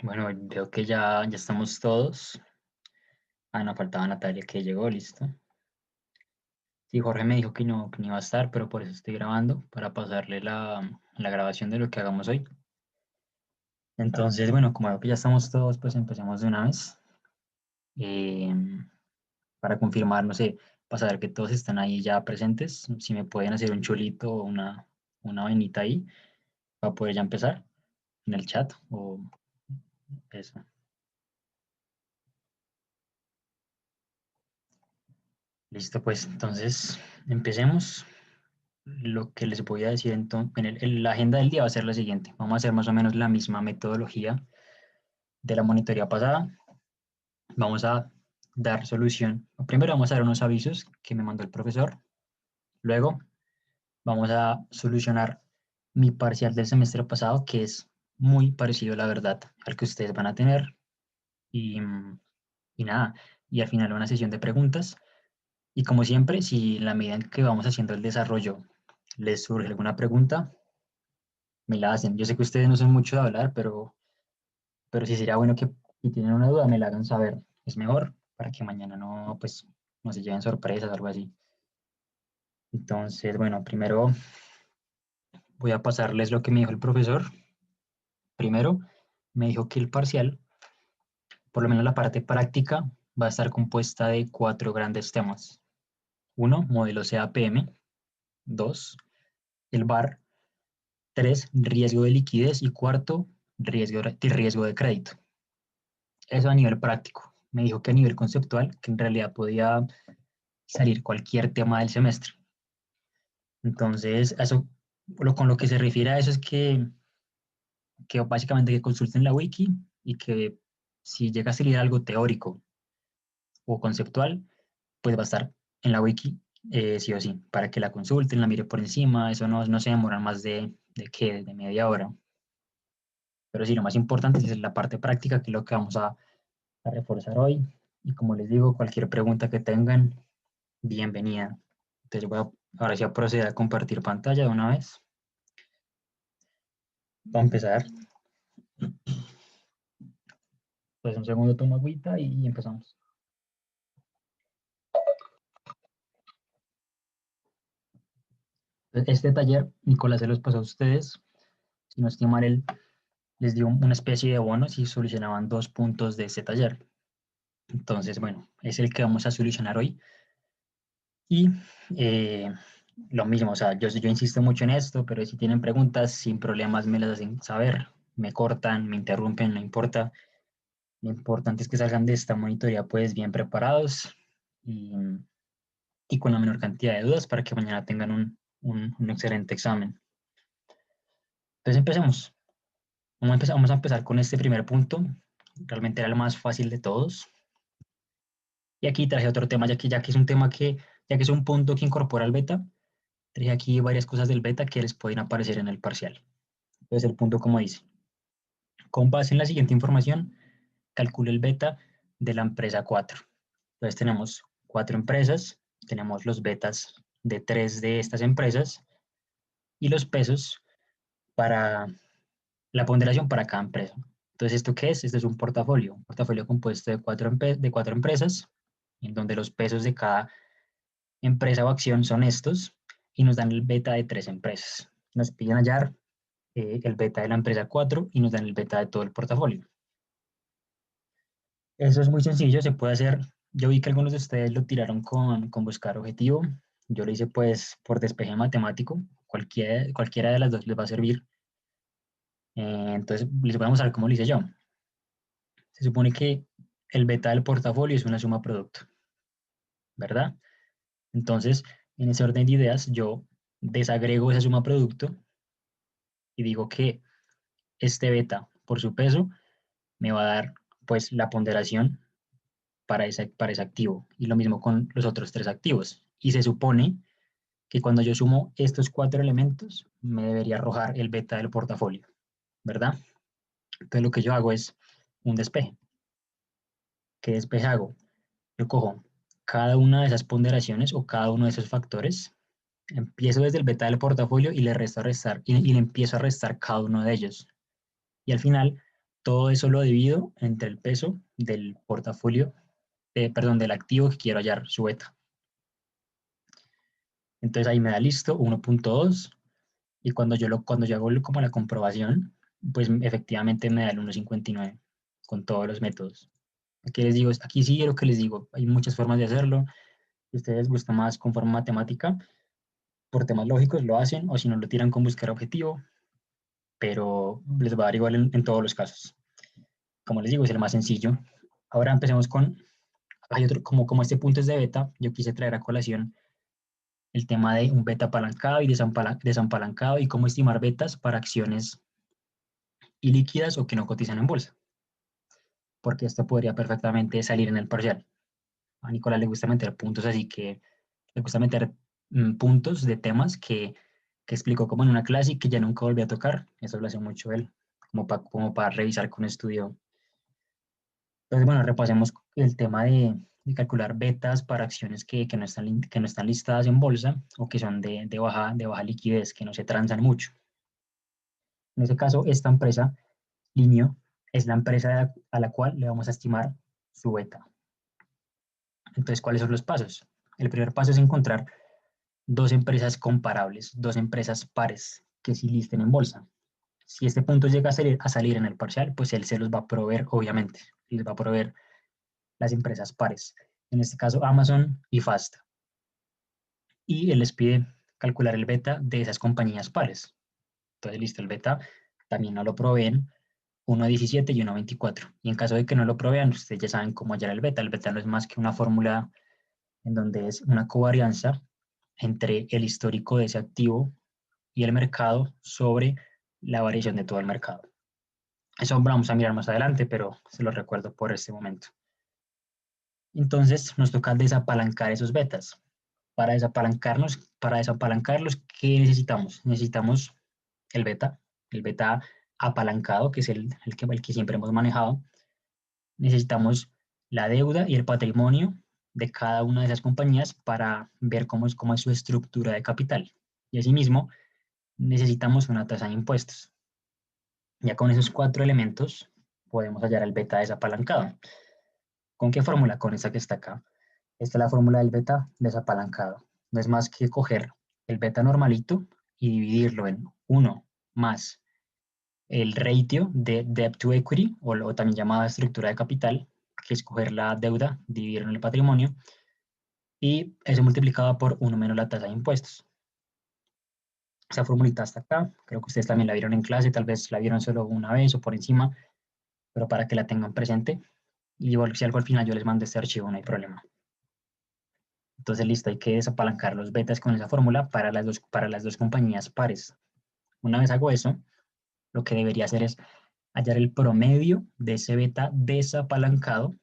Bueno, veo que ya estamos todos. Ah, no, faltaba Natalia que llegó, listo. Sí, Jorge me dijo que no iba a estar, pero por eso estoy grabando, para pasarle la grabación de lo que hagamos hoy. Entonces, bueno, como veo que ya estamos todos, pues empecemos de una vez. Eh, para confirmar, no sé, para saber que todos están ahí ya presentes, si me pueden hacer un chulito o una vainita ahí, para poder ya empezar en el chat o eso. Listo, pues entonces empecemos. Lo que les voy a decir entonces, la agenda del día va a ser la siguiente. Vamos a hacer más o menos la misma metodología de la monitoría pasada. Vamos a dar solución. Primero vamos a dar unos avisos que me mandó el profesor. Luego vamos a solucionar mi parcial del semestre pasado, que es muy parecido, la verdad, al que ustedes van a tener. Y, y nada, y al final una sesión de preguntas. Y como siempre, si en la medida en que vamos haciendo el desarrollo les surge alguna pregunta, me la hacen. Yo sé que ustedes no son mucho de hablar, pero sí sería bueno que si tienen una duda me la hagan saber. Es mejor para que mañana no, pues, no se lleven sorpresas o algo así. Entonces, bueno, primero voy a pasarles lo que me dijo el profesor. Primero, me dijo que el parcial, por lo menos la parte práctica, va a estar compuesta de cuatro grandes temas. Uno, modelo CAPM. Dos, el VAR. Tres, riesgo de liquidez. Y cuarto, riesgo de crédito. Eso a nivel práctico. Me dijo que a nivel conceptual, que en realidad podía salir cualquier tema del semestre. Entonces, eso, con lo que se refiere a eso es que básicamente que consulten la wiki y que si llega a salir algo teórico o conceptual, pues va a estar en la wiki sí o sí, para que la consulten, la mire por encima, eso no se demora más de media hora. Pero sí, lo más importante es la parte práctica, que es lo que vamos a reforzar hoy. Y como les digo, cualquier pregunta que tengan, bienvenida. Entonces voy a, ahora sí a proceder a compartir pantalla de una vez. Para empezar, pues un segundo tomo agüita y empezamos. Este taller, Nicolás se los pasó a ustedes. Si no estoy mal, él les dio una especie de bono si solucionaban 2 puntos de este taller. Entonces, bueno, es el que vamos a solucionar hoy. Y eh, lo mismo, o sea, yo insisto mucho en esto, pero si tienen preguntas, sin problemas me las hacen saber, me cortan, me interrumpen, no importa. Lo importante es que salgan de esta monitoría pues bien preparados y, y con la menor cantidad de dudas para que mañana tengan un excelente examen. Entonces empecemos. Vamos a empezar con este primer punto. Realmente era el más fácil de todos. Y aquí traje otro tema, ya que es un tema ya que es un punto que incorpora el beta, traje aquí varias cosas del beta que les pueden aparecer en el parcial. Entonces el punto como dice, con base en la siguiente información, calcule el beta de la empresa 4. Entonces tenemos 4 empresas, tenemos los betas de 3 de estas empresas y los pesos para la ponderación para cada empresa. Entonces, ¿esto qué es? Este es un portafolio compuesto de cuatro empresas, en donde los pesos de cada empresa o acción son estos, y nos dan el beta de 3 empresas. Nos piden hallar el beta de la empresa 4 y nos dan el beta de todo el portafolio. Eso es muy sencillo, se puede hacer. Yo vi que algunos de ustedes lo tiraron con buscar objetivo. Yo lo hice pues por despeje matemático. Cualquiera de las dos les va a servir. Entonces, les voy a mostrar cómo lo hice yo. Se supone que el beta del portafolio es una suma producto, ¿verdad? Entonces, en ese orden de ideas, yo desagrego esa suma producto y digo que este beta por su peso me va a dar pues la ponderación para ese activo. Y lo mismo con los otros 3 activos. Y se supone que cuando yo sumo estos 4 elementos, me debería arrojar el beta del portafolio, ¿verdad? Entonces lo que yo hago es un despeje. ¿Qué despeje hago? Yo cojo cada una de esas ponderaciones o cada uno de esos factores, empiezo desde el beta del portafolio y le resto a restar y le empiezo a restar cada uno de ellos. Y al final todo eso lo divido entre el peso del portafolio, perdón, del activo que quiero hallar, su beta. Entonces ahí me da listo 1.2 y cuando yo hago como la comprobación, pues efectivamente me da el 1.59 con todos los métodos. Aquí les digo, aquí sí lo que les digo, hay muchas formas de hacerlo. Si a ustedes les gusta más con forma matemática, por temas lógicos lo hacen, o si no lo tiran con buscar objetivo, pero les va a dar igual en todos los casos. Como les digo, es el más sencillo. Ahora empecemos con, hay otro, como este punto es de beta, yo quise traer a colación el tema de un beta apalancado y desapalancado y cómo estimar betas para acciones ilíquidas o que no cotizan en bolsa, porque esto podría perfectamente salir en el parcial. A Nicolás le gusta meter puntos, así que le gusta meter puntos de temas que explicó como en una clase y que ya nunca volvió a tocar. Eso lo hace mucho él, como para revisar con estudio. Entonces, bueno, repasemos el tema de calcular betas para acciones que no están listadas en bolsa o que son de baja liquidez, que no se transan mucho. En este caso, esta empresa, Linio, es la empresa a la cual le vamos a estimar su beta. Entonces, ¿cuáles son los pasos? El primer paso es encontrar dos empresas comparables, dos empresas pares que sí listen en bolsa. Si este punto llega a salir en el parcial, pues él se los va a proveer, obviamente, les va a proveer las empresas pares, en este caso Amazon y Fast. Y él les pide calcular el beta de esas compañías pares. Entonces, listo, el beta también no lo proveen 1.17 y 1.24. Y en caso de que no lo provean, ustedes ya saben cómo hallar el beta. El beta no es más que una fórmula en donde es una covarianza entre el histórico de ese activo y el mercado sobre la variación de todo el mercado. Eso lo vamos a mirar más adelante, pero se lo recuerdo por este momento. Entonces nos toca desapalancar esos betas. Para desapalancarlos, ¿qué necesitamos? Necesitamos el beta apalancado, que es el que siempre hemos manejado. Necesitamos la deuda y el patrimonio de cada una de esas compañías para ver cómo es su estructura de capital. Y asimismo, necesitamos una tasa de impuestos. Ya con esos 4 elementos podemos hallar el beta desapalancado. ¿Con qué fórmula? Con esta que está acá. Esta es la fórmula del beta desapalancado. No es más que coger el beta normalito y dividirlo en 1 más el ratio de debt to equity, o también llamada estructura de capital, que es coger la deuda, dividirlo en el patrimonio, y eso multiplicado por 1 menos la tasa de impuestos. Esa formulita está acá, creo que ustedes también la vieron en clase, tal vez la vieron solo una vez o por encima, pero para que la tengan presente. Y igual, si algo al final yo les mando este archivo, no hay problema. Entonces, listo, hay que desapalancar los betas con esa fórmula para las dos compañías pares. Una vez hago eso, lo que debería hacer es hallar el promedio de ese beta desapalancado,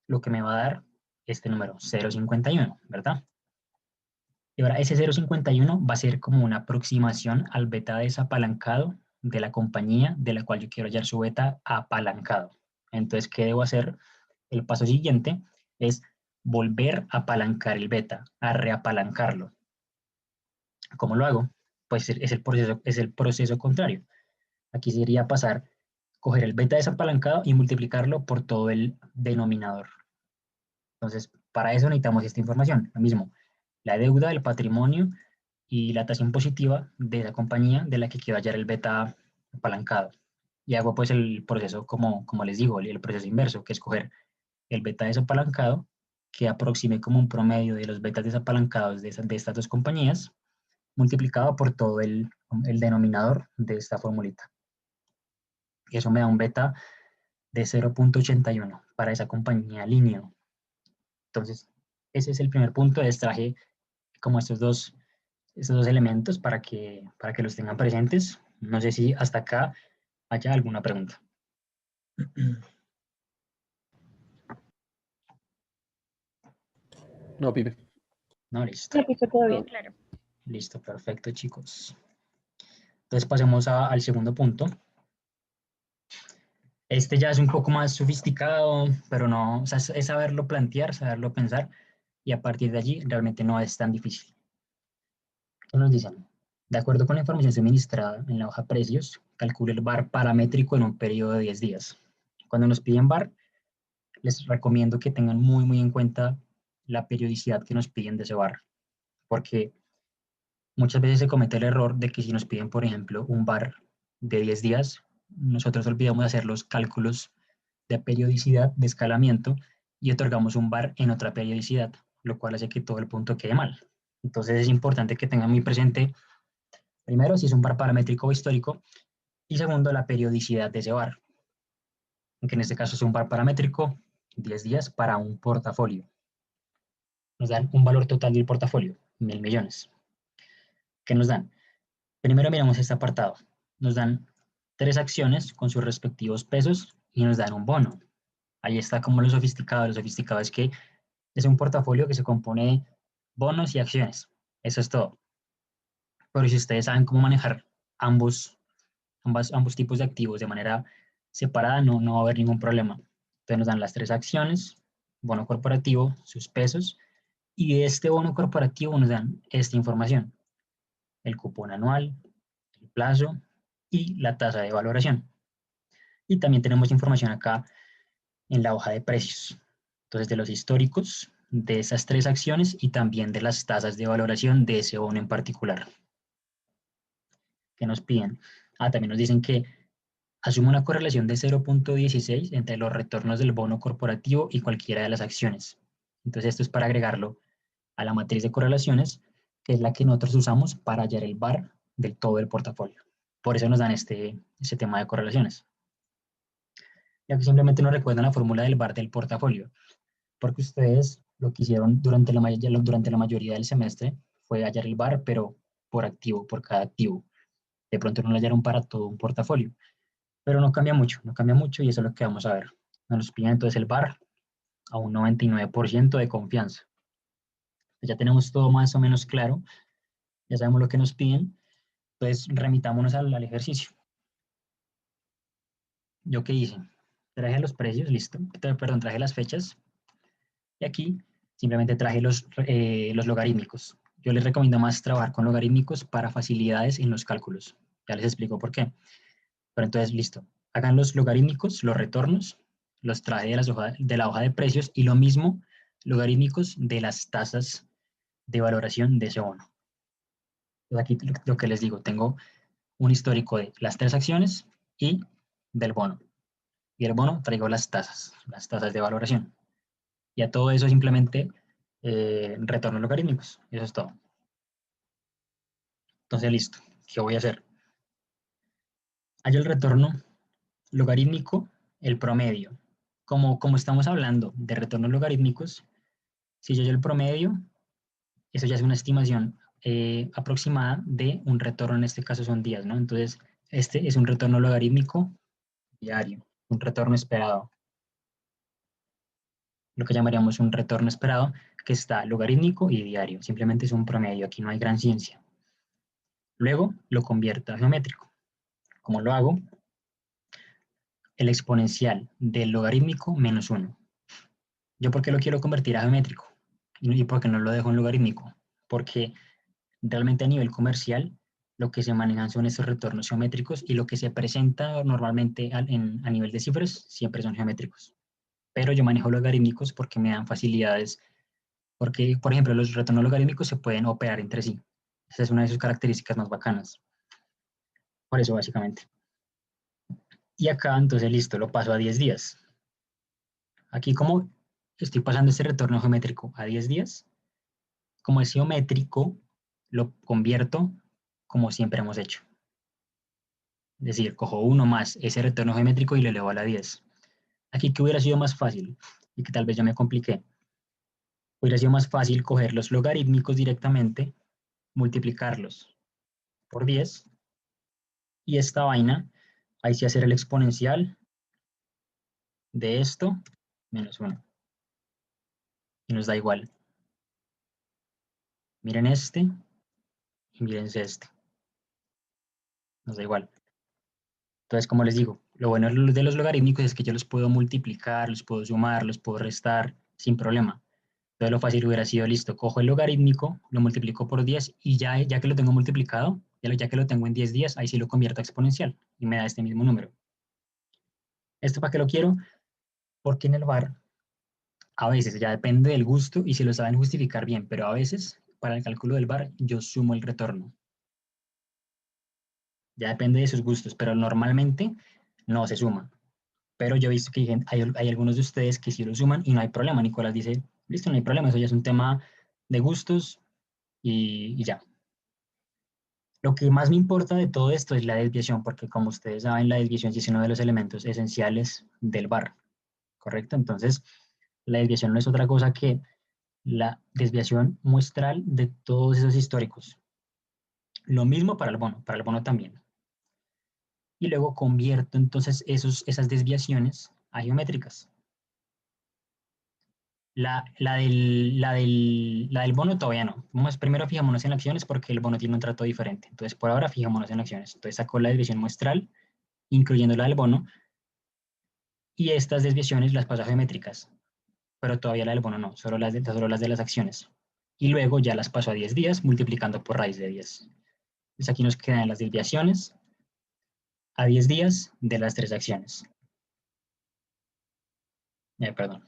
lo que me va a dar este número, 0.51, ¿verdad? Y ahora ese 0.51 va a ser como una aproximación al beta desapalancado de la compañía de la cual yo quiero hallar su beta apalancado. Entonces, ¿qué debo hacer? El paso siguiente es volver a apalancar el beta, a reapalancarlo. ¿Cómo lo hago? Pues es el proceso contrario. Aquí sería pasar, coger el beta desapalancado y multiplicarlo por todo el denominador. Entonces, para eso necesitamos esta información. Lo mismo, la deuda, el patrimonio y la tasa impositiva de esa compañía de la que quiero hallar el beta apalancado. Y hago pues el proceso, como les digo, el proceso inverso, que es coger el beta desapalancado, que aproxime como un promedio de los betas desapalancados de estas dos compañías, multiplicado por todo el denominador de esta formulita. Y eso me da un beta de 0.81 para esa compañía Linio. Entonces, ese es el primer punto. Extraje como estos dos elementos para que los tengan presentes. No sé si hasta acá haya alguna pregunta. No, Pipe. No, listo. No, Pipe, todo bien. Claro. Listo, perfecto, chicos. Entonces pasemos al segundo punto. Este ya es un poco más sofisticado, pero no, o sea, es saberlo plantear, saberlo pensar, y a partir de allí realmente no es tan difícil. ¿Qué nos dicen? De acuerdo con la información suministrada en la hoja precios, calcule el VAR paramétrico en un periodo de 10 días. Cuando nos piden VAR, les recomiendo que tengan muy en cuenta la periodicidad que nos piden de ese VAR, porque muchas veces se comete el error de que si nos piden, por ejemplo, un VAR de 10 días, nosotros olvidamos hacer los cálculos de periodicidad, de escalamiento, y otorgamos un VAR en otra periodicidad, lo cual hace que todo el punto quede mal. Entonces es importante que tengan muy presente, primero, si es un VAR paramétrico o histórico, y segundo, la periodicidad de ese VAR, que en este caso es un VAR paramétrico, 10 días para un portafolio. Nos dan un valor total del portafolio, 1.000 millones. ¿Qué nos dan? Primero miramos este apartado. Nos dan 3 acciones con sus respectivos pesos y nos dan un bono. Ahí está como lo sofisticado. Lo sofisticado es que es un portafolio que se compone de bonos y acciones. Eso es todo. Pero si ustedes saben cómo manejar ambos tipos de activos de manera separada, no va a haber ningún problema. Entonces nos dan las 3 acciones, bono corporativo, sus pesos, y de este bono corporativo nos dan esta información: el cupón anual, el plazo y la tasa de valoración. Y también tenemos información acá en la hoja de precios. Entonces, de los históricos de esas 3 acciones y también de las tasas de valoración de ese bono en particular. ¿Qué nos piden? También nos dicen que asume una correlación de 0.16 entre los retornos del bono corporativo y cualquiera de las acciones. Entonces, esto es para agregarlo a la matriz de correlaciones, que es la que nosotros usamos para hallar el VAR del todo el portafolio. Por eso nos dan este tema de correlaciones. Y aquí simplemente nos recuerdan la fórmula del VAR del portafolio, porque ustedes lo que hicieron durante la mayoría del semestre fue hallar el VAR, pero por activo, por cada activo. De pronto no lo hallaron para todo un portafolio, pero no cambia mucho y eso es lo que vamos a ver. Nos piden entonces el VAR a un 99% de confianza. Ya tenemos todo más o menos claro, ya sabemos lo que nos piden, entonces remitámonos al ejercicio. ¿Yo qué hice? Traje los precios, listo, perdón, traje las fechas, y aquí simplemente traje los logarítmicos. Yo les recomiendo más trabajar con logarítmicos para facilidades en los cálculos. Ya les explico por qué. Pero entonces, listo. Hagan los logarítmicos, los retornos, los traje de la hoja de precios y lo mismo, logarítmicos de las tasas de valoración de ese bono. Entonces aquí lo que les digo, tengo un histórico de las 3 acciones y del bono. Y el bono traigo las tasas de valoración. Y a todo eso simplemente retorno logarítmicos. Eso es todo. Entonces, listo. ¿Qué voy a hacer? Hay el retorno logarítmico, el promedio. Como estamos hablando de retornos logarítmicos, si yo el promedio, eso ya es una estimación aproximada de un retorno, en este caso son días, ¿no? Entonces, este es un retorno logarítmico diario, un retorno esperado, lo que llamaríamos un retorno esperado, que está logarítmico y diario. Simplemente es un promedio, aquí no hay gran ciencia. Luego lo convierto a geométrico. ¿Cómo lo hago? El exponencial del logarítmico menos 1. ¿Yo por qué lo quiero convertir a geométrico? ¿Y por qué no lo dejo en logarítmico? Porque realmente a nivel comercial lo que se manejan son estos retornos geométricos y lo que se presenta normalmente a nivel de cifras siempre son geométricos. Pero yo manejo logarítmicos porque me dan facilidades, porque, por ejemplo, los retornos logarítmicos se pueden operar entre sí. Esa es una de sus características más bacanas. Por eso, básicamente. Y acá, entonces, listo, lo paso a 10 días. Aquí, como estoy pasando este retorno geométrico a 10 días, como es geométrico, lo convierto como siempre hemos hecho. Es decir, cojo uno más ese retorno geométrico y lo elevo a la 10. Aquí, ¿qué hubiera sido más fácil? Y que tal vez yo me compliqué. Hubiera sido más fácil coger los logarítmicos directamente, multiplicarlos por 10, y esta vaina, ahí sí hacer el exponencial de esto menos 1. Y nos da igual. Miren este y mírense este. Nos da igual. Entonces, como les digo, lo bueno de los logarítmicos es que yo los puedo multiplicar, los puedo sumar, los puedo restar sin problema. Entonces, lo fácil hubiera sido, listo, cojo el logarítmico, lo multiplico por 10 y ya que lo tengo multiplicado, Ya que lo tengo en 10 días, ahí sí lo convierto a exponencial y me da este mismo número. ¿Esto para qué lo quiero? Porque en el VAR a veces ya depende del gusto y si lo saben justificar bien, pero a veces para el cálculo del VAR yo sumo el retorno. Ya depende de sus gustos, pero normalmente no se suma. Pero yo he visto que hay algunos de ustedes que sí lo suman y no hay problema. Nicolás dice, listo, no hay problema, eso ya es un tema de gustos y ya. Lo que más me importa de todo esto es la desviación, porque como ustedes saben, la desviación sí es uno de los elementos esenciales del VAR, ¿correcto? Entonces, la desviación no es otra cosa que la desviación muestral de todos esos históricos. Lo mismo para el bono también. Y luego convierto entonces esas desviaciones a geométricas. La del bono todavía no. Primero fijémonos en acciones porque el bono tiene un trato diferente. Entonces, por ahora fijémonos en acciones. Entonces, saco la desviación muestral, incluyendo la del bono, y estas desviaciones las paso a geométricas. Pero todavía la del bono no, solo las de las acciones. Y luego ya las paso a 10 días multiplicando por raíz de 10. Entonces, aquí nos quedan las desviaciones a 10 días de las tres acciones. Perdón.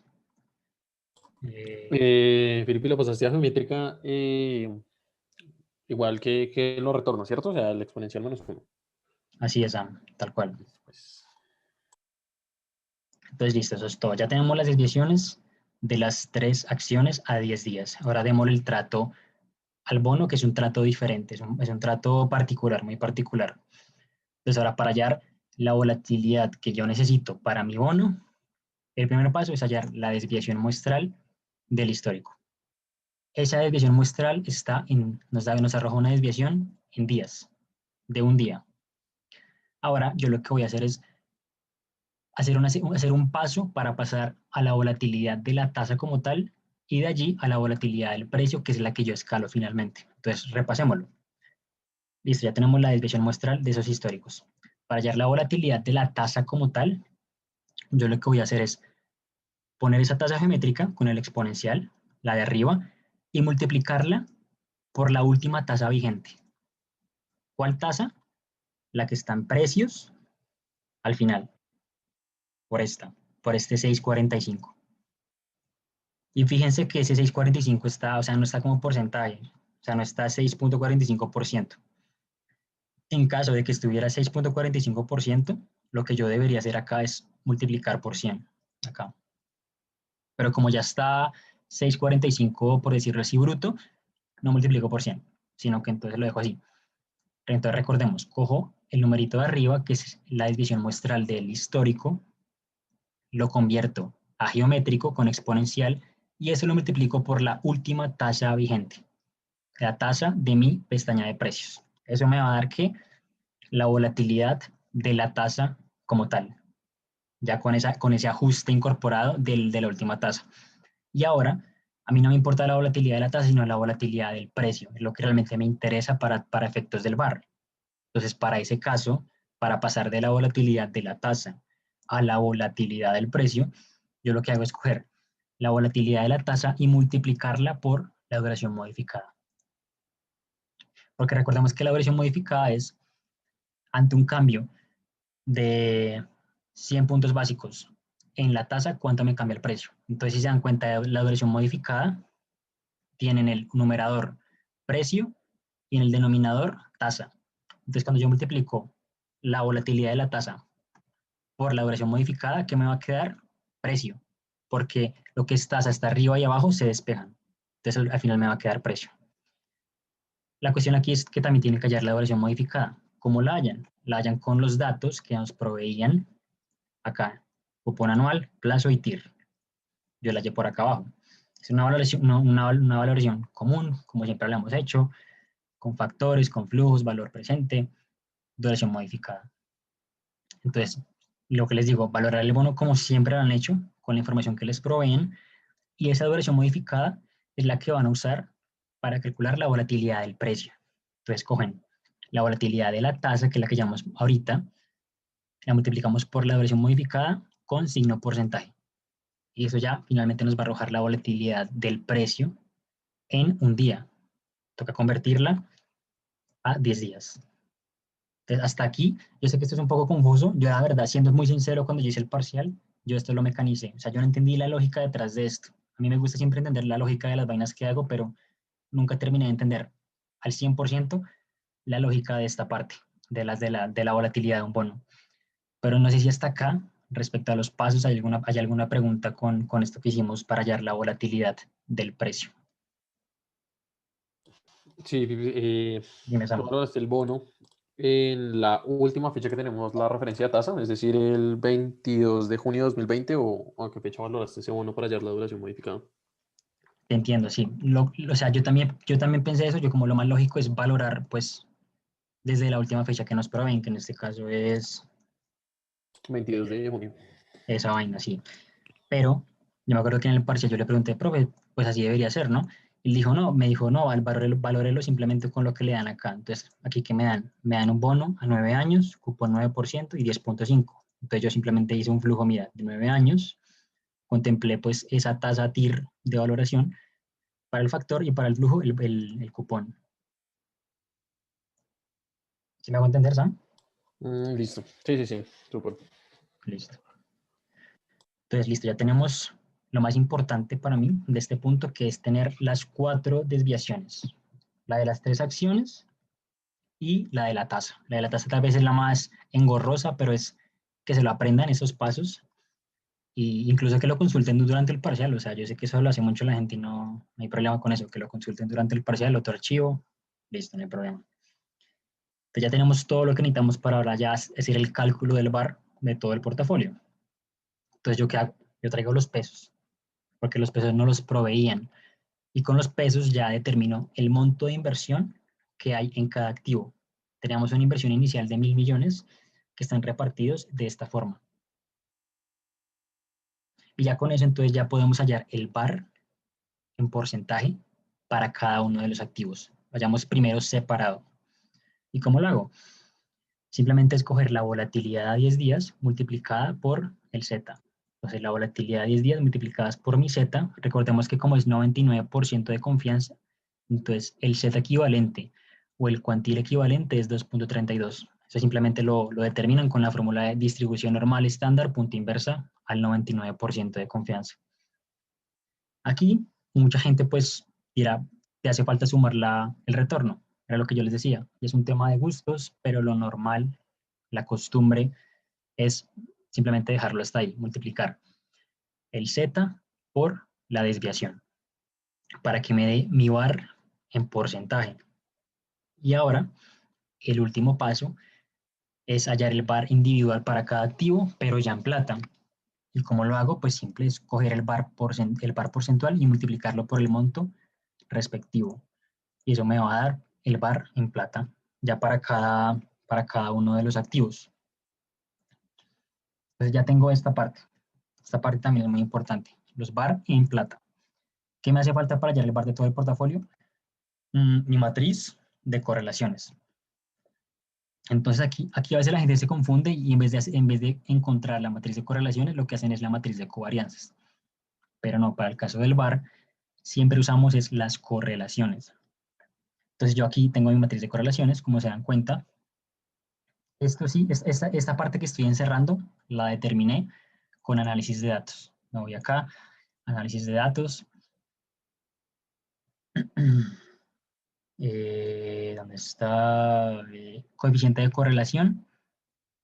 Felipe, lo pasaste a geométrica igual que los retornos, ¿cierto? O sea, el exponencial menos 1. Así es, Sam, tal cual. Pues, Entonces, listo, eso es todo. Ya tenemos las desviaciones de las tres acciones a 10 días. Ahora démosle el trato al bono, que es un trato diferente, es un trato particular, muy particular. Entonces, ahora para hallar la volatilidad que yo necesito para mi bono, el primer paso es hallar la desviación muestral del histórico. Esa desviación muestral nos arroja una desviación en días, de un día. Ahora, yo lo que voy a hacer es hacer un paso para pasar a la volatilidad de la tasa como tal y de allí a la volatilidad del precio, que es la que yo escalo finalmente. Entonces, repasémoslo. Listo, ya tenemos la desviación muestral de esos históricos. Para hallar la volatilidad de la tasa como tal, yo lo que voy a hacer es poner esa tasa geométrica con el exponencial, la de arriba, y multiplicarla por la última tasa vigente. ¿Cuál tasa? La que está en precios al final, por este 6,45. Y fíjense que ese 6,45 está, o sea, no está como porcentaje, o sea, no está 6,45%. En caso de que estuviera 6,45%, lo que yo debería hacer acá es multiplicar por 100, acá. Pero como ya está 6,45, por decirlo así, bruto, no multiplico por 100, sino que entonces lo dejo así. Entonces recordemos, cojo el numerito de arriba, que es la desviación muestral del histórico, lo convierto a geométrico con exponencial y eso lo multiplico por la última tasa vigente, la tasa de mi pestaña de precios. Eso me va a dar que la volatilidad de la tasa como tal, ya con ese ajuste incorporado de la última tasa. Y ahora, a mí no me importa la volatilidad de la tasa, sino la volatilidad del precio, es lo que realmente me interesa para efectos del VAR. Entonces, para ese caso, para pasar de la volatilidad de la tasa a la volatilidad del precio, yo lo que hago es coger la volatilidad de la tasa y multiplicarla por la duración modificada. Porque recordemos que la duración modificada es ante un cambio de 100 puntos básicos en la tasa, ¿cuánto me cambia el precio? Entonces, si se dan cuenta de la duración modificada, tienen el numerador precio y en el denominador tasa. Entonces, cuando yo multiplico la volatilidad de la tasa por la duración modificada, ¿qué me va a quedar? Precio, porque lo que es tasa hasta arriba y abajo se despejan. Entonces, al final me va a quedar precio. La cuestión aquí es que también tienen que hallar la duración modificada. ¿Cómo la hallan? La hallan con los datos que nos proveían acá, cupón anual, plazo y TIR. Yo la hallé por acá abajo. Es una valoración común, como siempre la hemos hecho, con factores, con flujos, valor presente, duración modificada. Entonces, lo que les digo, valorar el bono como siempre lo han hecho, con la información que les proveen, y esa duración modificada es la que van a usar para calcular la volatilidad del precio. Entonces, cogen la volatilidad de la tasa, que es la que llamamos ahorita, la multiplicamos por la duración modificada con signo porcentaje. Y eso ya finalmente nos va a arrojar la volatilidad del precio en un día. Toca convertirla a 10 días. Entonces, hasta aquí, yo sé que esto es un poco confuso. Yo, la verdad, siendo muy sincero, cuando yo hice el parcial, yo esto lo mecanicé. O sea, yo no entendí la lógica detrás de esto. A mí me gusta siempre entender la lógica de las vainas que hago, pero nunca terminé de entender al 100% la lógica de esta parte, de la volatilidad de un bono. Pero no sé si hasta acá, respecto a los pasos, hay alguna pregunta con esto que hicimos para hallar la volatilidad del precio. Sí, Dime, tú Sam. valoraste el bono en la última fecha que tenemos la referencia de tasa, es decir, el 22 de junio de 2020, o a qué fecha valoraste ese bono para hallar la duración modificada. Te entiendo, sí. O sea, yo también pensé eso. Yo como lo más lógico es valorar, pues, desde la última fecha que nos proveen, que en este caso es 22 de junio. esa vaina, sí. Pero yo me acuerdo que en el parcial yo le pregunté, profe, pues así debería ser, ¿no? Y él dijo, no, me dijo, no, valórelo simplemente con lo que le dan acá. Entonces, aquí que me dan, un bono a 9 años, cupón 9% y 10,5. Entonces yo simplemente hice un flujo, mira, de 9 años, contemplé pues esa tasa TIR de valoración para el factor y para el flujo el cupón. ¿Sí me hago entender, Sam? Listo. Sí, sí, sí. Súper. Listo. Entonces, listo, ya tenemos lo más importante para mí de este punto, que es tener las 4 desviaciones. La de las 3 acciones y la de la tasa. La de la tasa tal vez es la más engorrosa, pero es que se lo aprendan esos pasos y incluso que lo consulten durante el parcial. O sea, yo sé que eso lo hace mucho la gente y no hay problema con eso, que lo consulten durante el parcial, otro archivo, listo, no hay problema. Entonces ya tenemos todo lo que necesitamos para ahora ya hacer el cálculo del VAR de todo el portafolio. Entonces, ¿yo qué hago? Yo traigo los pesos, porque los pesos no los proveían. Y con los pesos ya determino el monto de inversión que hay en cada activo. Tenemos una inversión inicial de 1.000 millones que están repartidos de esta forma. Y ya con eso entonces ya podemos hallar el VAR en porcentaje para cada uno de los activos. Vayamos primero separado. ¿Y cómo lo hago? Simplemente escoger la volatilidad a 10 días multiplicada por el Z. Entonces la volatilidad a 10 días multiplicadas por mi Z, recordemos que como es 99% de confianza, entonces el Z equivalente o el cuantil equivalente es 2,32. Eso simplemente lo determinan con la fórmula de distribución normal estándar, punto inversa al 99% de confianza. Aquí mucha gente pues dirá, te hace falta sumar el retorno. Era lo que yo les decía. Es un tema de gustos, pero lo normal, la costumbre es simplemente dejarlo hasta ahí, multiplicar el Z por la desviación para que me dé mi VAR en porcentaje. Y ahora, el último paso es hallar el VAR individual para cada activo, pero ya en plata. ¿Y cómo lo hago? Pues simple es coger el VAR porcentual y multiplicarlo por el monto respectivo. Y eso me va a dar el VAR en plata, ya para cada uno de los activos. Entonces ya tengo esta parte. Esta parte también es muy importante. Los VAR en plata. ¿Qué me hace falta para hallar el VAR de todo el portafolio? Mi matriz de correlaciones. Entonces aquí a veces la gente se confunde y en vez de encontrar la matriz de correlaciones, lo que hacen es la matriz de covarianzas. Pero no, para el caso del VAR, siempre usamos es las correlaciones. Entonces yo aquí tengo mi matriz de correlaciones, como se dan cuenta. Esto sí, esta parte que estoy encerrando la determiné con análisis de datos. Me voy acá, análisis de datos. ¿Dónde está? Coeficiente de correlación.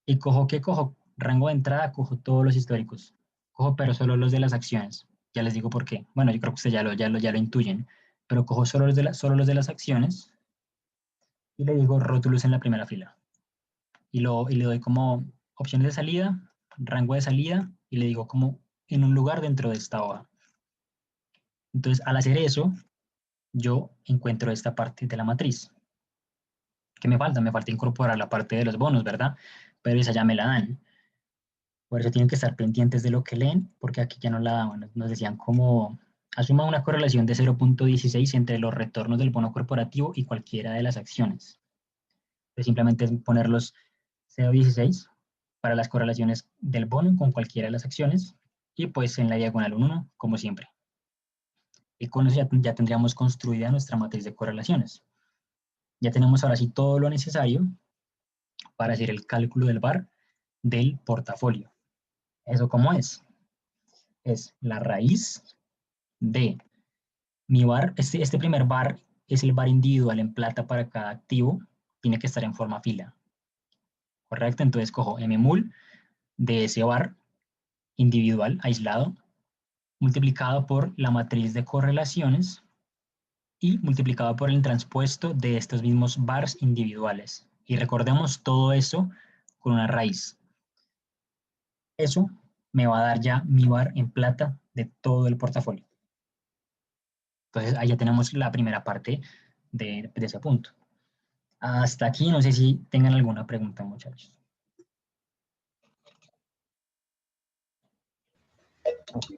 ¿Y cojo qué cojo? Rango de entrada, cojo todos los históricos. Cojo, pero solo los de las acciones. Ya les digo por qué. Bueno, yo creo que ustedes ya lo intuyen. Pero cojo solo los de las acciones y le digo rótulos en la primera fila. Y le doy como opciones de salida, rango de salida, y le digo como en un lugar dentro de esta hoja. Entonces, al hacer eso, yo encuentro esta parte de la matriz. ¿Qué me falta? Me falta incorporar la parte de los bonos, ¿verdad? Pero esa ya me la dan. Por eso tienen que estar pendientes de lo que leen, porque aquí ya no la daban. Nos decían como asuma una correlación de 0,16 entre los retornos del bono corporativo y cualquiera de las acciones. Entonces, simplemente es poner los 0,16 para las correlaciones del bono con cualquiera de las acciones y pues en la diagonal un 1, como siempre. Y con eso ya tendríamos construida nuestra matriz de correlaciones. Ya tenemos ahora sí todo lo necesario para hacer el cálculo del VaR del portafolio. ¿Eso cómo es? Es la raíz de mi VaR. Este primer VaR es el VaR individual en plata para cada activo. Tiene que estar en forma fila. ¿Correcto? Entonces cojo mmul de ese VaR individual, aislado, multiplicado por la matriz de correlaciones y multiplicado por el transpuesto de estos mismos VaRs individuales. Y recordemos todo eso con una raíz. Eso me va a dar ya mi VaR en plata de todo el portafolio. Entonces ahí ya tenemos la primera parte de ese punto. Hasta aquí, no sé si tengan alguna pregunta, muchachos.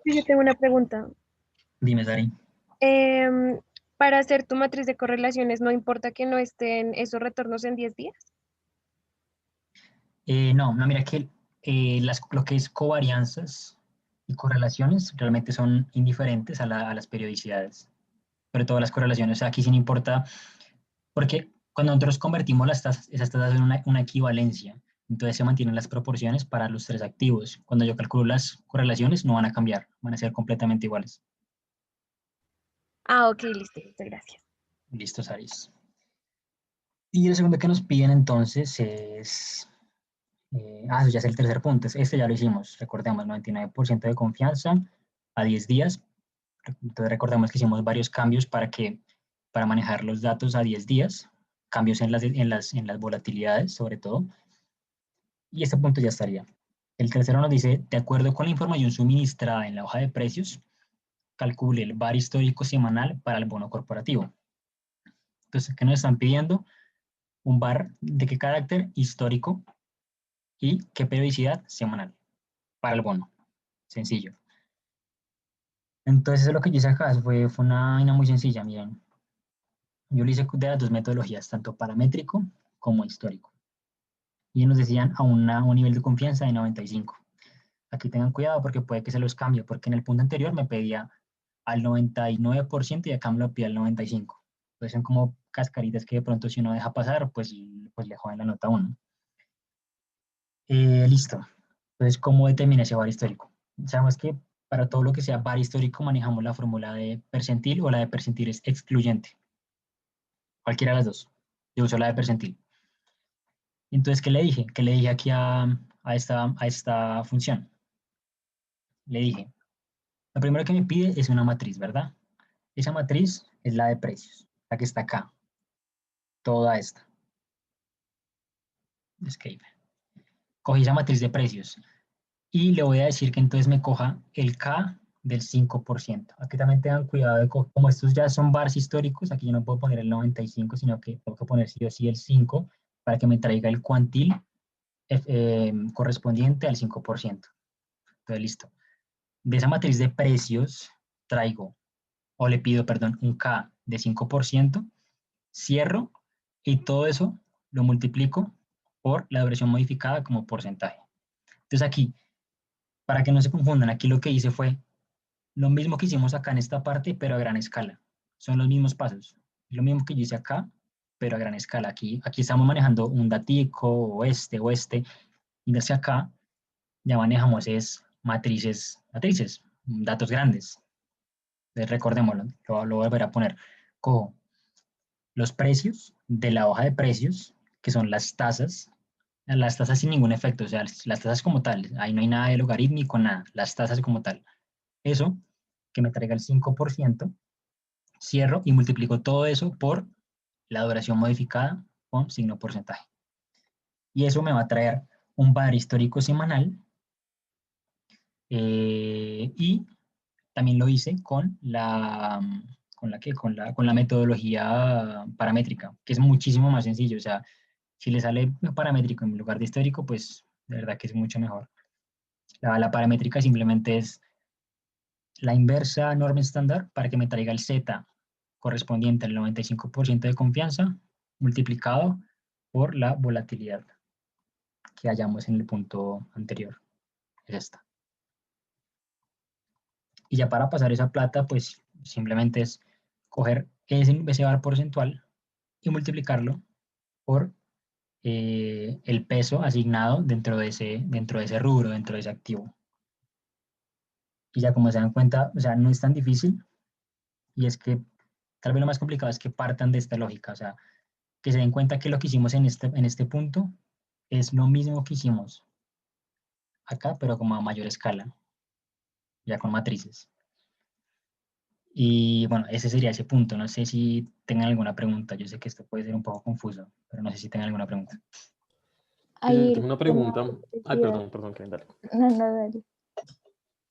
Yo tengo una pregunta. Dime, Sari. Em, para hacer tu matriz de correlaciones, ¿no importa que no estén esos retornos en 10 días? No, mira que lo que es covarianzas y correlaciones realmente son indiferentes a las periodicidades. Sobre todo las correlaciones, o sea, aquí sí no importa, porque cuando nosotros convertimos las tasas, esas tasas son una equivalencia, entonces se mantienen las proporciones para los tres activos. Cuando yo calculo las correlaciones no van a cambiar, van a ser completamente iguales. Ah, ok, listo, muchas gracias. Listo, Saris. Y el segundo que nos piden entonces es, eso ya es el tercer punto, este ya lo hicimos, recordemos, 99% de confianza a 10 días. Entonces recordemos que hicimos varios cambios para manejar los datos a 10 días, cambios en las volatilidades sobre todo, y este punto ya estaría. El tercero nos dice, de acuerdo con la información suministrada en la hoja de precios, calcule el VaR histórico semanal para el bono corporativo. Entonces, ¿qué nos están pidiendo? Un VaR de qué carácter histórico y qué periodicidad semanal para el bono. Sencillo. Entonces, lo que yo hice acá fue una vaina muy sencilla, miren. Yo lo hice de las dos metodologías, tanto paramétrico como histórico. Y nos decían a un nivel de confianza de 95. Aquí tengan cuidado porque puede que se los cambie, porque en el punto anterior me pedía al 99% y acá me lo pide al 95%. Entonces son como cascaritas que de pronto si uno deja pasar, pues le joden la nota a uno. Listo. Entonces, ¿cómo determina ese VaR histórico? Sabemos que para todo lo que sea VaR histórico manejamos la fórmula de percentil o la de percentil es excluyente. Cualquiera de las dos. Yo uso la de percentil. Entonces, ¿qué le dije? ¿Qué le dije aquí a esta función? Le dije, lo primero que me pide es una matriz, ¿verdad? Esa matriz es la de precios, la que está acá, toda esta. Escape. Cogí esa matriz de precios y le voy a decir que entonces me coja el K del 5%. Aquí también tengan cuidado de como estos ya son VaRs históricos, aquí yo no puedo poner el 95, sino que tengo que poner sí o sí el 5 para que me traiga el cuantil correspondiente al 5%. Entonces, listo. De esa matriz de precios traigo, o le pido, perdón, un K de 5%, cierro y todo eso lo multiplico por la duración modificada como porcentaje. Entonces aquí, para que no se confundan, aquí lo que hice fue lo mismo que hicimos acá en esta parte, pero a gran escala. Son los mismos pasos. Lo mismo que yo hice acá, pero a gran escala. Aquí estamos manejando un datico, o este, y desde acá ya manejamos es matrices, datos grandes. Entonces, recordémoslo, lo volveré a poner. Cojo los precios de la hoja de precios, que son las tasas sin ningún efecto, o sea, las tasas como tal, ahí no hay nada de logarítmico, nada, las tasas como tal. Eso, que me traiga el 5%, cierro y multiplico todo eso por la duración modificada con signo porcentaje. Y eso me va a traer un VaR histórico semanal y también lo hice con la metodología paramétrica, que es muchísimo más sencillo. O sea, si le sale paramétrico en lugar de histórico, pues de verdad que es mucho mejor. La paramétrica simplemente es la inversa norma estándar para que me traiga el Z correspondiente al 95% de confianza multiplicado por la volatilidad que hallamos en el punto anterior. Es esta. Y ya para pasar esa plata, pues simplemente es coger ese VAR porcentual y multiplicarlo por el peso asignado dentro de ese rubro, dentro de ese activo. Y ya como se dan cuenta, o sea, no es tan difícil, y es que tal vez lo más complicado es que partan de esta lógica, o sea, que se den cuenta que lo que hicimos en este punto es lo mismo que hicimos acá, pero como a mayor escala, ya con matrices. Y bueno, ese sería ese punto. No sé si tengan alguna pregunta. Yo sé que esto puede ser un poco confuso, pero no sé si tengan alguna pregunta. Ahí el Tengo una tema pregunta. de la Ay, periodicidad. perdón, Kevin, dale. No, no, dale.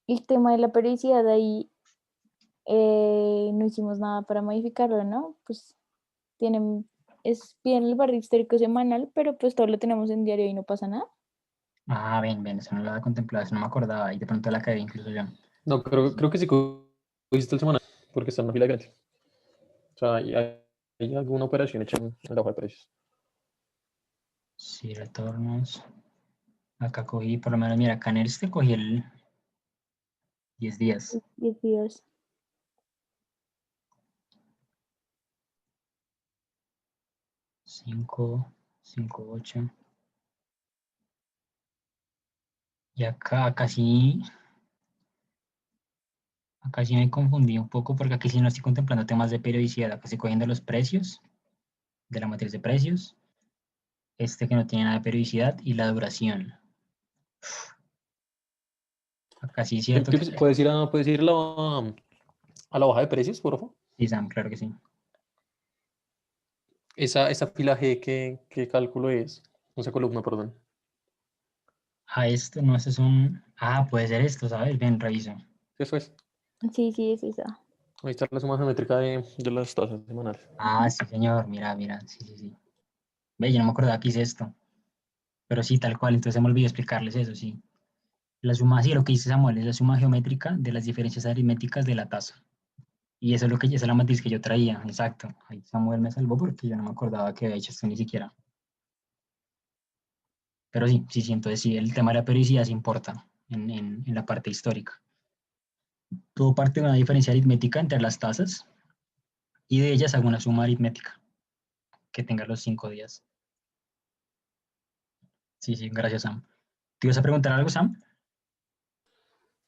El tema de la periodicidad ahí no hicimos nada para modificarlo, ¿no? Pues es bien el barrio histórico semanal, pero pues todo lo tenemos en diario y no pasa nada. Ah, ven, eso no lo había contemplado, eso no me acordaba y de pronto la caí incluso yo. No, creo que sí cogiste el semanal, porque está en una fila grande. O sea, hay alguna operación hecha en la hoja de precios. Sí, retornos. Acá cogí, por lo menos, mira, acá en este cogí el 10 días. 10 días. 5, 5, 8. Y acá sí me confundí un poco porque aquí sí no estoy contemplando temas de periodicidad. Acá estoy cogiendo los precios de la matriz de precios, este que no tiene nada de periodicidad y la duración. Acá sí es cierto que... ¿Puedes ir a la hoja de precios, por favor? Sí, Sam, claro que sí. Esa fila G, ¿qué cálculo es? Esa columna, perdón. Ah, esto no, esto es un... Ah, puede ser esto, ¿sabes? Ven, reviso. Eso es. Sí, sí, es esa. Ahí está la suma geométrica de las tasas semanales. Ah, sí, señor, mira, sí. Ve, yo no me acordaba que hice esto. Pero sí, tal cual, entonces se me olvidó explicarles eso, sí. La suma, sí, lo que dice Samuel, es la suma geométrica de las diferencias aritméticas de la tasa. Y eso es lo que, esa es la matriz que yo traía, exacto. Ahí Samuel me salvó porque yo no me acordaba que había hecho esto ni siquiera. Pero sí, entonces sí, el tema de la periodicidad sí importa en la parte histórica. Todo parte de una diferencia aritmética entre las tasas y de ellas hago una suma aritmética que tenga los 5 días. Sí, gracias, Sam. ¿Te ibas a preguntar algo, Sam?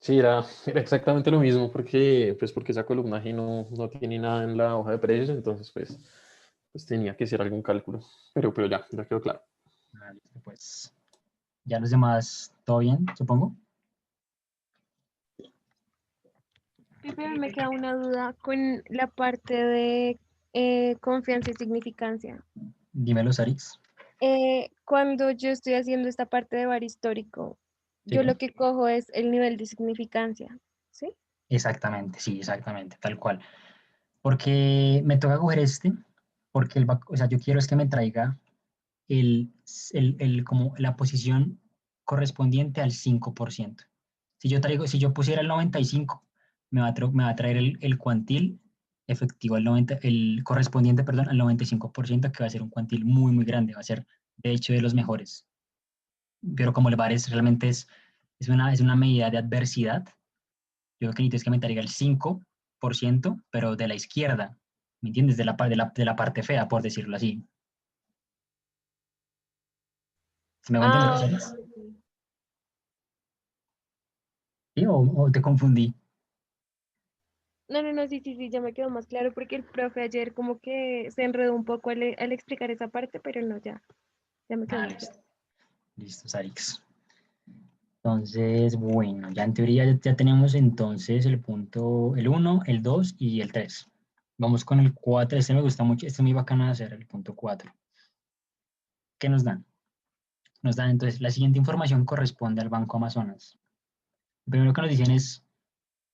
Sí, era exactamente lo mismo, porque esa columna G no tiene nada en la hoja de precios, entonces pues tenía que hacer algún cálculo. Pero ya quedó claro. Ah, listo, pues ya los demás, ¿todo bien, supongo? Pepe, me queda una duda con la parte de confianza y significancia. Dímelo, Sarix. Cuando yo estoy haciendo esta parte de bar histórico, yo Sí, lo que cojo es el nivel de significancia, ¿sí? exactamente, sí, exactamente, tal cual. Porque me toca coger este, porque o sea, yo quiero es que me traiga como la posición correspondiente al 5%. Si yo pusiera el 95, me va a traer el cuantil efectivo, el correspondiente, perdón, al 95%, que va a ser un cuantil muy grande, va a ser, de hecho, de los mejores. Pero como el VAR realmente es una medida de adversidad, yo creo que necesito es que me traiga el 5%, pero de la izquierda, ¿me entiendes? De la parte fea, por decirlo así. ¿Se me va a entender, Ah, ok, Alex? ok. ¿Sí? ¿O te confundí? No, sí, ya me quedó más claro porque el profe ayer como que se enredó un poco al explicar esa parte, pero no, ya me quedó Ah, más claro. listo, Sarix. Entonces, bueno, ya en teoría ya tenemos entonces el punto, el 1, el 2 y el 3. Vamos con el 4. Este me gusta mucho, este es muy bacano de hacer, el punto 4. ¿Qué nos dan? Nos dan entonces, la siguiente información corresponde al Banco Amazonas. Lo primero que nos dicen es,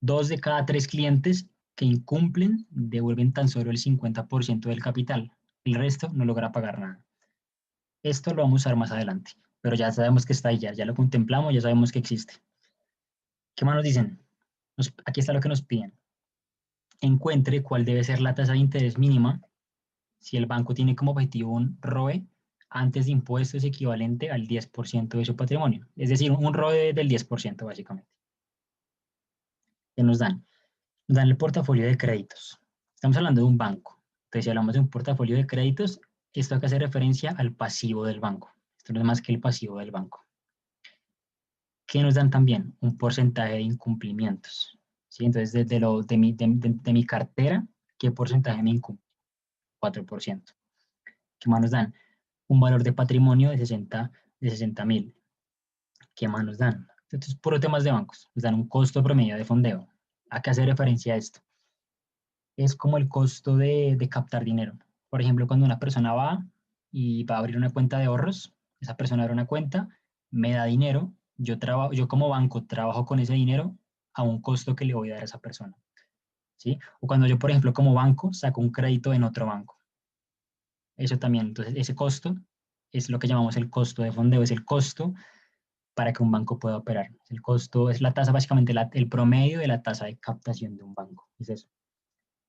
2 de cada 3 clientes que incumplen devuelven tan solo el 50% del capital. El resto no logra pagar nada. Esto lo vamos a usar más adelante, pero ya sabemos que está ahí, ya lo contemplamos, ya sabemos que existe. ¿Qué más nos dicen? Aquí está lo que nos piden. Encuentre cuál debe ser la tasa de interés mínima si el banco tiene como objetivo un ROE antes de impuestos equivalente al 10% de su patrimonio. Es decir, un ROE del 10% básicamente. ¿Qué nos dan? Nos dan el portafolio de créditos. Estamos hablando de un banco. Entonces, si hablamos de un portafolio de créditos, esto acá hace referencia al pasivo del banco. Esto no es más que el pasivo del banco. ¿Qué nos dan también? Un porcentaje de incumplimientos. ¿Sí? Entonces, de mi cartera, ¿qué porcentaje me incumple? 4%. ¿Qué más nos dan? Un valor de patrimonio de 60.000. ¿Qué más nos dan? Estos puro temas de bancos. Nos dan un costo promedio de fondeo. ¿A qué hace referencia esto? Es como el costo de captar dinero. Por ejemplo, cuando una persona va y va a abrir una cuenta de ahorros, esa persona abre una cuenta, me da dinero, yo como banco trabajo con ese dinero a un costo que le voy a dar a esa persona. ¿Sí? O cuando yo, por ejemplo, como banco saco un crédito en otro banco. Eso también, entonces ese costo es lo que llamamos el costo de fondeo, es el costo para que un banco pueda operar. El costo es la tasa, básicamente el promedio de la tasa de captación de un banco. Es eso.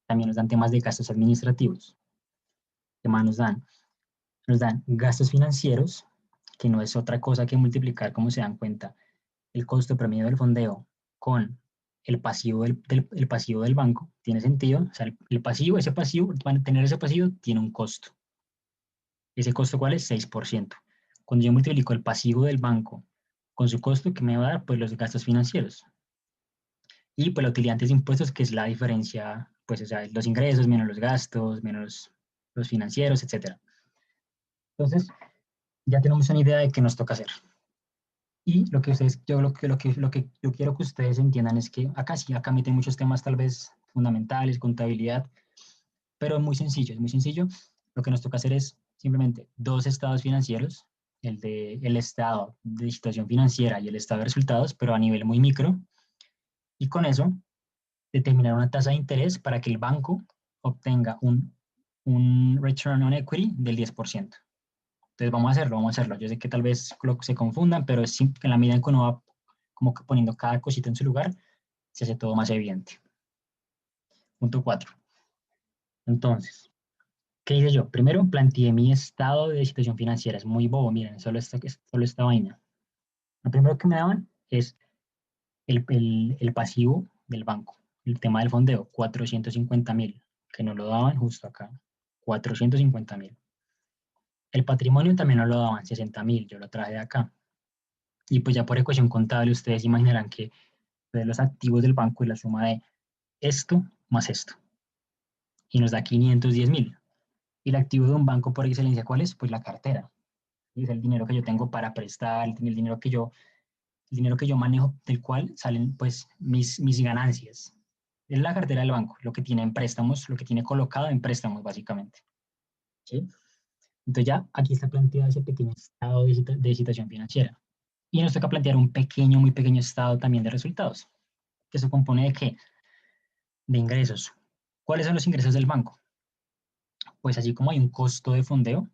También nos dan temas de gastos administrativos. ¿Qué más nos dan? Nos dan gastos financieros, que no es otra cosa que multiplicar, como se dan cuenta, el costo promedio del fondeo con el pasivo el pasivo del banco. ¿Tiene sentido? O sea, el pasivo, ese pasivo, van a tener ese pasivo, tiene un costo. ¿Ese costo cuál es? 6%. Cuando yo multiplico el pasivo del banco con su costo, ¿qué me va a dar? Pues los gastos financieros. Y pues la utilidad antes de impuestos, que es la diferencia, pues o sea, los ingresos menos los gastos, menos los financieros, etc. Entonces, ya tenemos una idea de qué nos toca hacer. Y lo que ustedes, yo lo que yo quiero que ustedes entiendan es que acá sí, acá meten muchos temas tal vez fundamentales, contabilidad, pero es muy sencillo, es muy sencillo. Lo que nos toca hacer es simplemente dos estados financieros, el estado de situación financiera y el estado de resultados, pero a nivel muy micro, y con eso determinar una tasa de interés para que el banco obtenga un return on equity del 10%. Entonces vamos a hacerlo, vamos a hacerlo. Yo sé que tal vez se confundan, pero es en la medida en que uno va como que poniendo cada cosita en su lugar, se hace todo más evidente. Punto 4. Entonces, ¿qué hice yo? Primero planteé mi estado de situación financiera. Es muy bobo, miren, solo esta vaina. Lo primero que me daban es el pasivo del banco, el tema del fondeo, 450.000, que nos lo daban justo acá, 450.000. El patrimonio también nos lo daban, 60.000, yo lo traje de acá. Y pues ya por ecuación contable ustedes imaginarán que de los activos del banco es la suma de esto más esto. Y nos da 510.000. Y el activo de un banco por excelencia, ¿cuál es? Pues la cartera. Es el dinero que yo tengo para prestar, el dinero que yo manejo, del cual salen pues mis ganancias. Es la cartera del banco, lo que tiene en préstamos, lo que tiene colocado en préstamos básicamente. ¿Sí? Entonces ya aquí está planteado ese pequeño estado de situación financiera. Y nos toca plantear un pequeño, muy pequeño estado también de resultados, que se compone de ¿qué? De ingresos. ¿Cuáles son los ingresos del banco? Pues así como hay un costo de fondeo,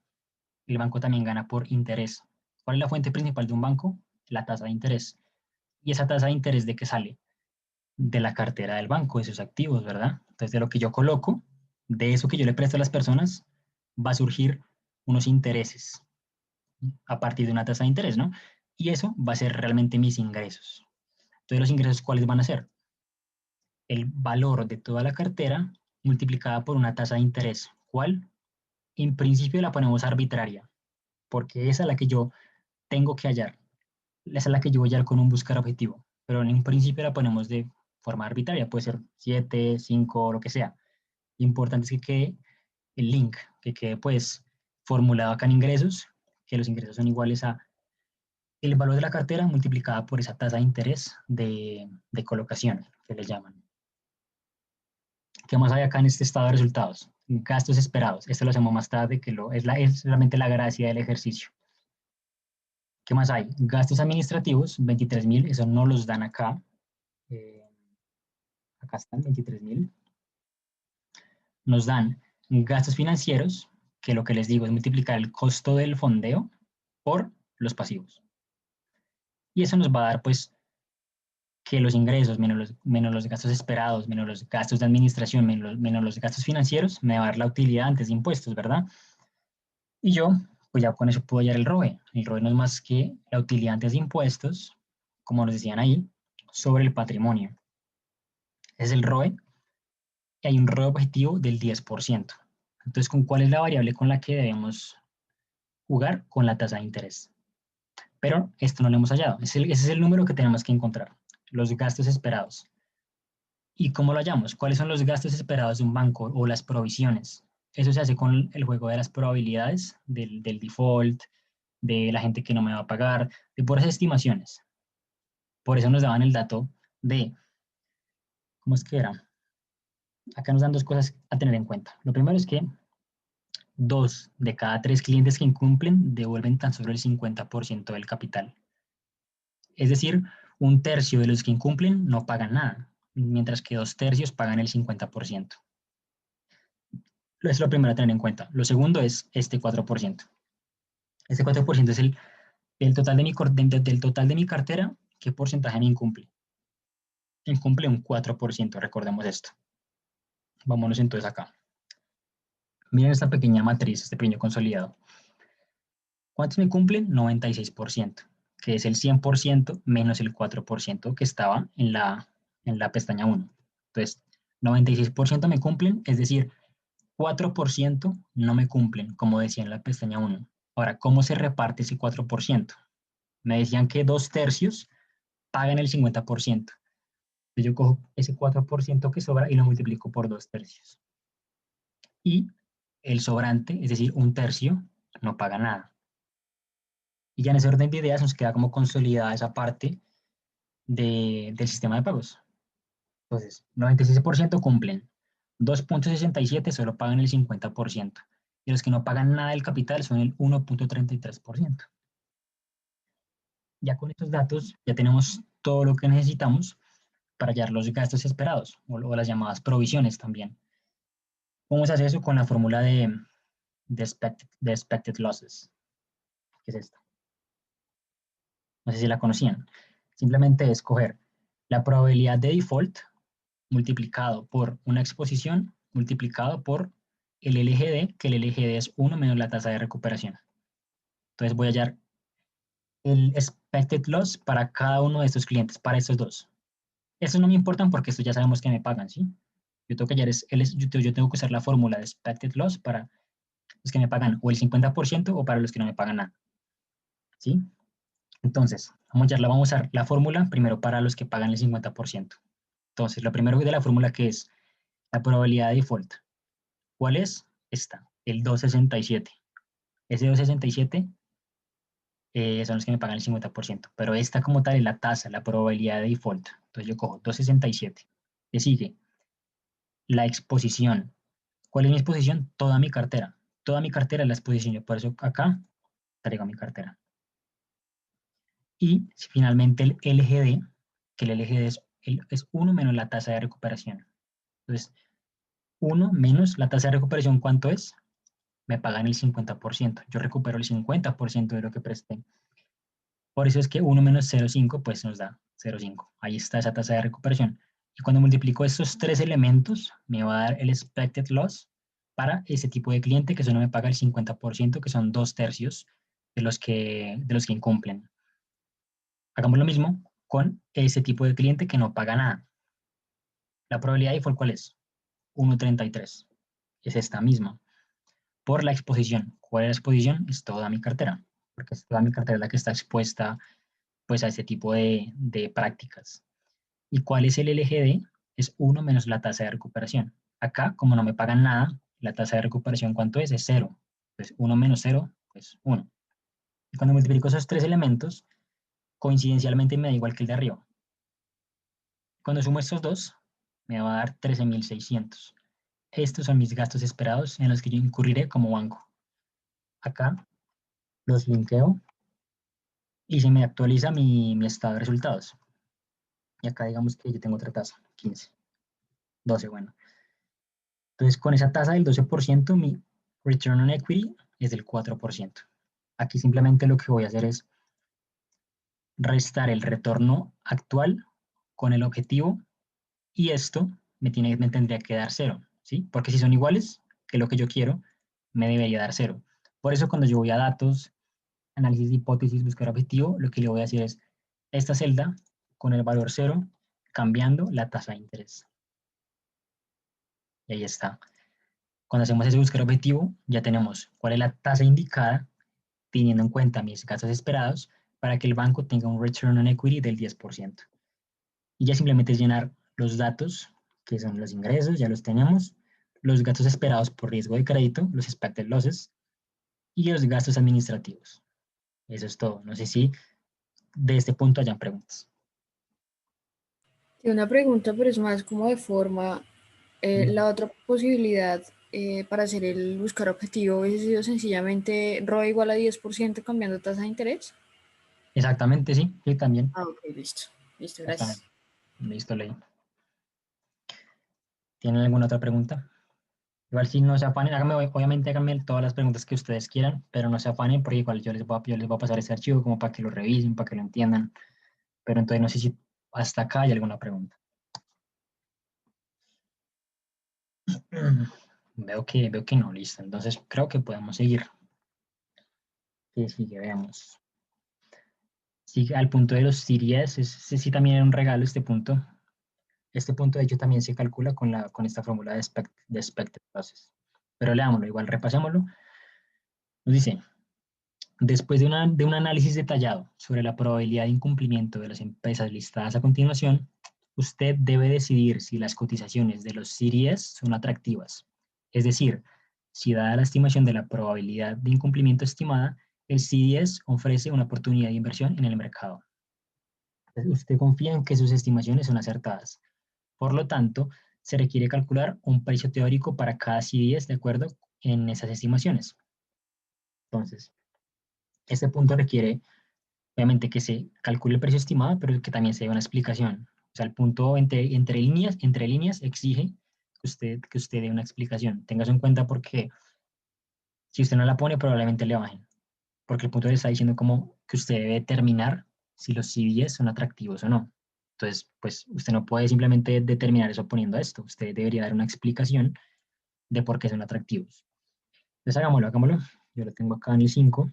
el banco también gana por interés. ¿Cuál es la fuente principal de un banco? La tasa de interés. ¿Y esa tasa de interés de qué sale? De la cartera del banco, de sus activos, ¿verdad? Entonces, de lo que yo coloco, de eso que yo le presto a las personas, va a surgir unos intereses a partir de una tasa de interés, ¿no? Y eso va a ser realmente mis ingresos. Entonces, ¿los ingresos cuáles van a ser? El valor de toda la cartera multiplicada por una tasa de interés. ¿Cuál? En principio la ponemos arbitraria, porque esa es la que yo tengo que hallar. Esa es la que yo voy a hallar con un buscar objetivo, pero en un principio la ponemos de forma arbitraria, puede ser 7, 5, lo que sea. Lo importante es que quede el link, que quede pues formulado acá en ingresos, que los ingresos son iguales a el valor de la cartera multiplicada por esa tasa de interés de colocación, que le llaman. ¿Qué más hay acá en este estado de resultados? Gastos esperados. Esto lo hacemos más tarde, es realmente la gracia del ejercicio. ¿Qué más hay? Gastos administrativos, 23.000, eso no los dan acá. Acá están, 23.000. Nos dan gastos financieros, que lo que les digo es multiplicar el costo del fondeo por los pasivos. Y eso nos va a dar, pues, que los ingresos menos los gastos esperados, menos los gastos de administración, menos los gastos financieros, me va a dar la utilidad antes de impuestos, ¿verdad? Y yo, pues ya con eso puedo hallar el ROE. El ROE no es más que la utilidad antes de impuestos, como nos decían ahí, sobre el patrimonio. Es el ROE, y hay un ROE objetivo del 10%. Entonces, ¿con cuál es la variable con la que debemos jugar? Con la tasa de interés. Pero esto no lo hemos hallado. Ese es el número que tenemos que encontrar, los gastos esperados. ¿Y cómo lo hallamos? ¿Cuáles son los gastos esperados de un banco o las provisiones? Eso se hace con el juego de las probabilidades, del default, de la gente que no me va a pagar, de puras estimaciones. Por eso nos daban el dato de, ¿cómo es que era? Acá nos dan dos cosas a tener en cuenta. Lo primero es que 2 de cada 3 clientes que incumplen devuelven tan solo el 50% del capital. Es decir, 1/3 de los que incumplen no pagan nada, mientras que 2/3 pagan el 50%. Es lo primero a tener en cuenta. Lo segundo es este 4%. Este 4% es el total del total de mi cartera, ¿qué porcentaje me incumple? Incumple un 4%, recordemos esto. Vámonos entonces acá. Miren esta pequeña matriz, este pequeño consolidado. ¿Cuántos me cumplen? 96%, que es el 100% menos el 4% que estaba en la pestaña 1. Entonces, 96% me cumplen, es decir, 4% no me cumplen, como decía en la pestaña 1. Ahora, ¿cómo se reparte ese 4%? Me decían que 2/3 pagan el 50%. Entonces yo cojo ese 4% que sobra y lo multiplico por 2/3. Y el sobrante, es decir, 1/3, no paga nada. Y ya en ese orden de ideas nos queda como consolidada esa parte del sistema de pagos. Entonces, 96% cumplen. 2.67 solo pagan el 50%. Y los que no pagan nada del capital son el 1.33%. Ya con estos datos ya tenemos todo lo que necesitamos para hallar los gastos esperados o las llamadas provisiones también. ¿Cómo se hace eso? Con la fórmula de expected losses, que es esta. No sé si la conocían. Simplemente es coger la probabilidad de default multiplicado por una exposición multiplicado por el LGD, que el LGD es 1 menos la tasa de recuperación. Entonces voy a hallar el expected loss para cada uno de estos clientes, para estos dos. Estos no me importan porque estos ya sabemos que me pagan, ¿sí? Yo tengo que hallar yo tengo que usar la fórmula de expected loss para los que me pagan o el 50% o para los que no me pagan nada, ¿sí? Entonces, vamos a usar la fórmula primero para los que pagan el 50%. Entonces, lo primero de la fórmula que es la probabilidad de default. ¿Cuál es? Esta, el 267. Ese 267 son los que me pagan el 50%, pero esta como tal es la tasa, la probabilidad de default. Entonces yo cojo 267. ¿Qué sigue? La exposición. ¿Cuál es mi exposición? Toda mi cartera. Toda mi cartera es la exposición. Por eso acá traigo mi cartera. Y finalmente el LGD, que el LGD es 1 menos la tasa de recuperación. Entonces, 1 menos la tasa de recuperación, ¿cuánto es? Me pagan el 50%. Yo recupero el 50% de lo que presté. Por eso es que 1 menos 0,5 pues nos da 0,5. Ahí está esa tasa de recuperación. Y cuando multiplico estos tres elementos, me va a dar el expected loss para ese tipo de cliente que solo me paga el 50%, que son 2/3 de los que incumplen. Hagamos lo mismo con ese tipo de cliente que no paga nada. La probabilidad de default, ¿cuál es? 1,33. Es esta misma. Por la exposición. ¿Cuál es la exposición? Es toda mi cartera, porque es toda mi cartera la que está expuesta pues, a este tipo de prácticas. ¿Y cuál es el LGD? Es 1 menos la tasa de recuperación. Acá, como no me pagan nada, la tasa de recuperación, ¿cuánto es? Es 0. Entonces, 1 menos 0, pues 1. Y cuando multiplico esos tres elementos, coincidencialmente me da igual que el de arriba. Cuando sumo estos dos, me va a dar 13.600. Estos son mis gastos esperados en los que yo incurriré como banco. Acá los linkeo y se me actualiza mi estado de resultados. Y acá digamos que yo tengo otra tasa, 15, 12, bueno. Entonces con esa tasa del 12%, mi return on equity es del 4%. Aquí simplemente lo que voy a hacer es restar el retorno actual con el objetivo y esto me tendría que dar 0, ¿sí? Porque si son iguales que lo que yo quiero, me debería dar 0. Por eso cuando yo voy a datos, análisis de hipótesis, buscar objetivo, lo que le voy a decir es esta celda con el valor 0, cambiando la tasa de interés. Y ahí está. Cuando hacemos ese buscar objetivo, ya tenemos cuál es la tasa indicada, teniendo en cuenta mis gastos esperados, para que el banco tenga un return on equity del 10%. Y ya simplemente es llenar los datos, que son los ingresos, ya los tenemos, los gastos esperados por riesgo de crédito, los expected losses, y los gastos administrativos. Eso es todo. No sé si de este punto hayan preguntas. Sí, una pregunta, pero es más como de forma. La otra posibilidad para hacer el buscar objetivo hubiese sido sencillamente ROE igual a 10% cambiando tasa de interés. Exactamente, sí, sí, también. Ah, ok, listo. Listo, Exactamente. gracias. Listo, Ley. ¿Tienen alguna otra pregunta? Igual si no se afanen, obviamente háganme todas las preguntas que ustedes quieran, pero no se afanen porque igual yo les voy a pasar ese archivo como para que lo revisen, para que lo entiendan. Pero entonces no sé si hasta acá hay alguna pregunta. Veo que no, listo. Entonces creo que podemos seguir. Que sigue, veamos. Sigue al punto de los CDS, ese sí también era un regalo este punto. Este punto de hecho también se calcula con esta fórmula de expected losses. Pero leámoslo, igual repasémoslo. Nos dice, después de un análisis detallado sobre la probabilidad de incumplimiento de las empresas listadas a continuación, usted debe decidir si las cotizaciones de los CDS son atractivas. Es decir, si dada la estimación de la probabilidad de incumplimiento estimada, el CDS ofrece una oportunidad de inversión en el mercado. Usted confía en que sus estimaciones son acertadas. Por lo tanto, se requiere calcular un precio teórico para cada CDS de acuerdo en esas estimaciones. Entonces, este punto requiere, obviamente, que se calcule el precio estimado, pero que también se dé una explicación. O sea, el punto entre líneas exige que usted dé una explicación. Téngase en cuenta porque si usted no la pone, probablemente le bajen. Porque el punto le está diciendo como que usted debe determinar si los CDS son atractivos o no. Entonces, pues usted no puede simplemente determinar eso poniendo esto. Usted debería dar una explicación de por qué son atractivos. Entonces, hagámoslo. Yo lo tengo acá en el 5.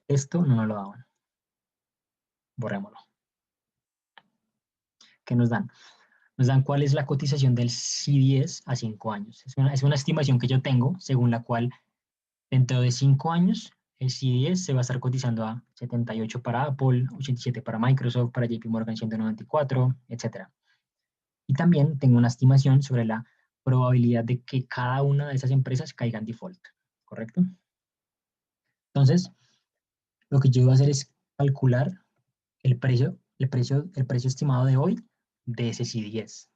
Esto no nos lo daban. Borrémoslo. ¿Qué nos dan? Nos dan cuál es la cotización del C10 a 5 años. Es una estimación que yo tengo, según la cual dentro de 5 años el C10 se va a estar cotizando a 78 para Apple, 87 para Microsoft, para JP Morgan 194, etc. Y también tengo una estimación sobre la probabilidad de que cada una de esas empresas caiga en default, ¿correcto? Entonces, lo que yo voy a hacer es calcular el precio estimado de hoy de ese C10.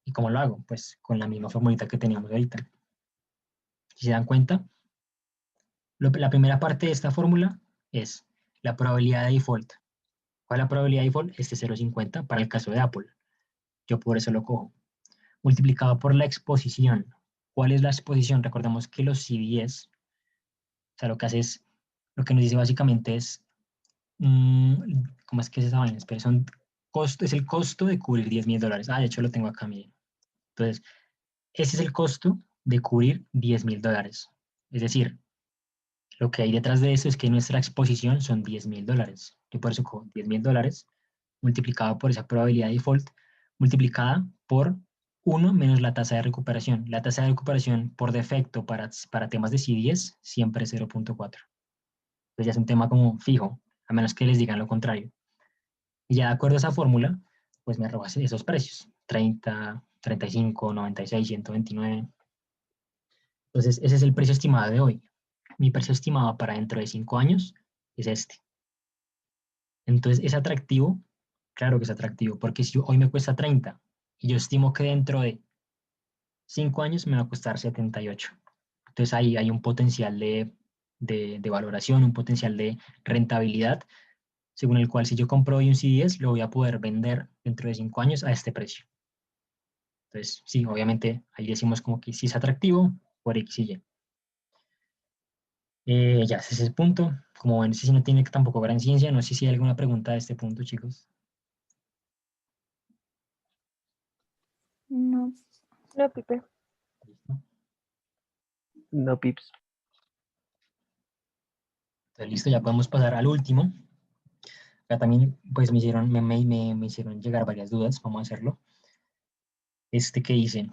¿Y cómo lo hago? Pues con la misma formulita que teníamos ahorita. Si se dan cuenta, la primera parte de esta fórmula es la probabilidad de default. ¿Cuál es la probabilidad de default? 0.50 para el caso de Apple. Yo por eso lo cojo. Multiplicado por la exposición. ¿Cuál es la exposición? Recordemos que los CDS, o sea, lo que hace es, lo que nos dice básicamente es, ¿cómo es que es esa vaina? Espera, es el costo de cubrir $10,000. Ah, de hecho lo tengo acá, miren. Entonces, ese es el costo de cubrir $10,000. Es decir, lo que hay detrás de eso es que nuestra exposición son $10,000. Yo por eso cojo $10,000 multiplicado por esa probabilidad de default, multiplicada por 1 menos la tasa de recuperación. La tasa de recuperación por defecto para temas de C10 siempre es 0.4. Entonces ya es un tema como fijo, a menos que les digan lo contrario. Y ya de acuerdo a esa fórmula, pues me arroba esos precios. 30, 35, 96, 129. Entonces ese es el precio estimado de hoy. Mi precio estimado para dentro de 5 años es este. Entonces, ¿es atractivo? Claro que es atractivo, porque si hoy me cuesta 30 y yo estimo que dentro de 5 años me va a costar 78. Entonces ahí hay un potencial de valoración, un potencial de rentabilidad, según el cual si yo compro hoy un C10, lo voy a poder vender dentro de 5 años a este precio. Entonces, sí, obviamente ahí decimos como que sí es atractivo por X y Y. Ya, ese es el punto. Como ven, ese sí no tiene tampoco gran ciencia. No sé si hay alguna pregunta de este punto, chicos. No. No, Pipe. ¿Listo? No, Pips. Entonces, listo, ya podemos pasar al último. Acá también, pues, me hicieron llegar varias dudas. Vamos a hacerlo. Este que dice,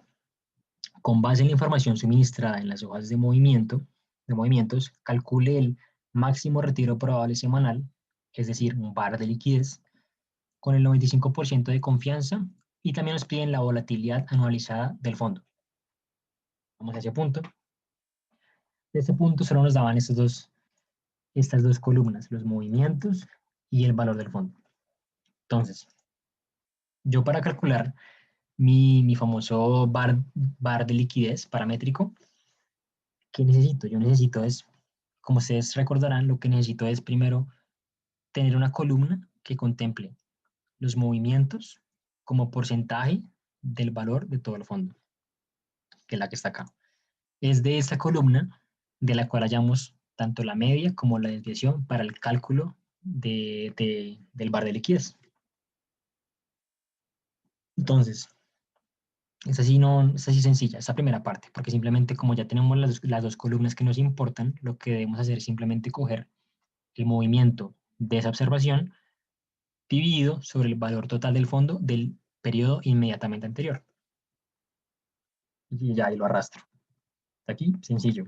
con base en la información suministrada en las hojas de movimientos, calcule el máximo retiro probable semanal, es decir, un bar de liquidez, con el 95% de confianza, y también nos piden la volatilidad anualizada del fondo. Vamos a ese punto. De este punto solo nos daban estas dos columnas, los movimientos y el valor del fondo. Entonces, yo para calcular mi famoso bar de liquidez paramétrico, ¿qué necesito? Yo necesito es, como ustedes recordarán, lo que necesito es primero tener una columna que contemple los movimientos como porcentaje del valor de todo el fondo, que es la que está acá. Es de esta columna de la cual hallamos tanto la media como la desviación para el cálculo del bar de liquidez. Entonces, es así sencilla, esta primera parte, porque simplemente como ya tenemos las dos columnas que nos importan, lo que debemos hacer es simplemente coger el movimiento de esa observación dividido sobre el valor total del fondo del periodo inmediatamente anterior. Y ya ahí lo arrastro. Hasta aquí, sencillo.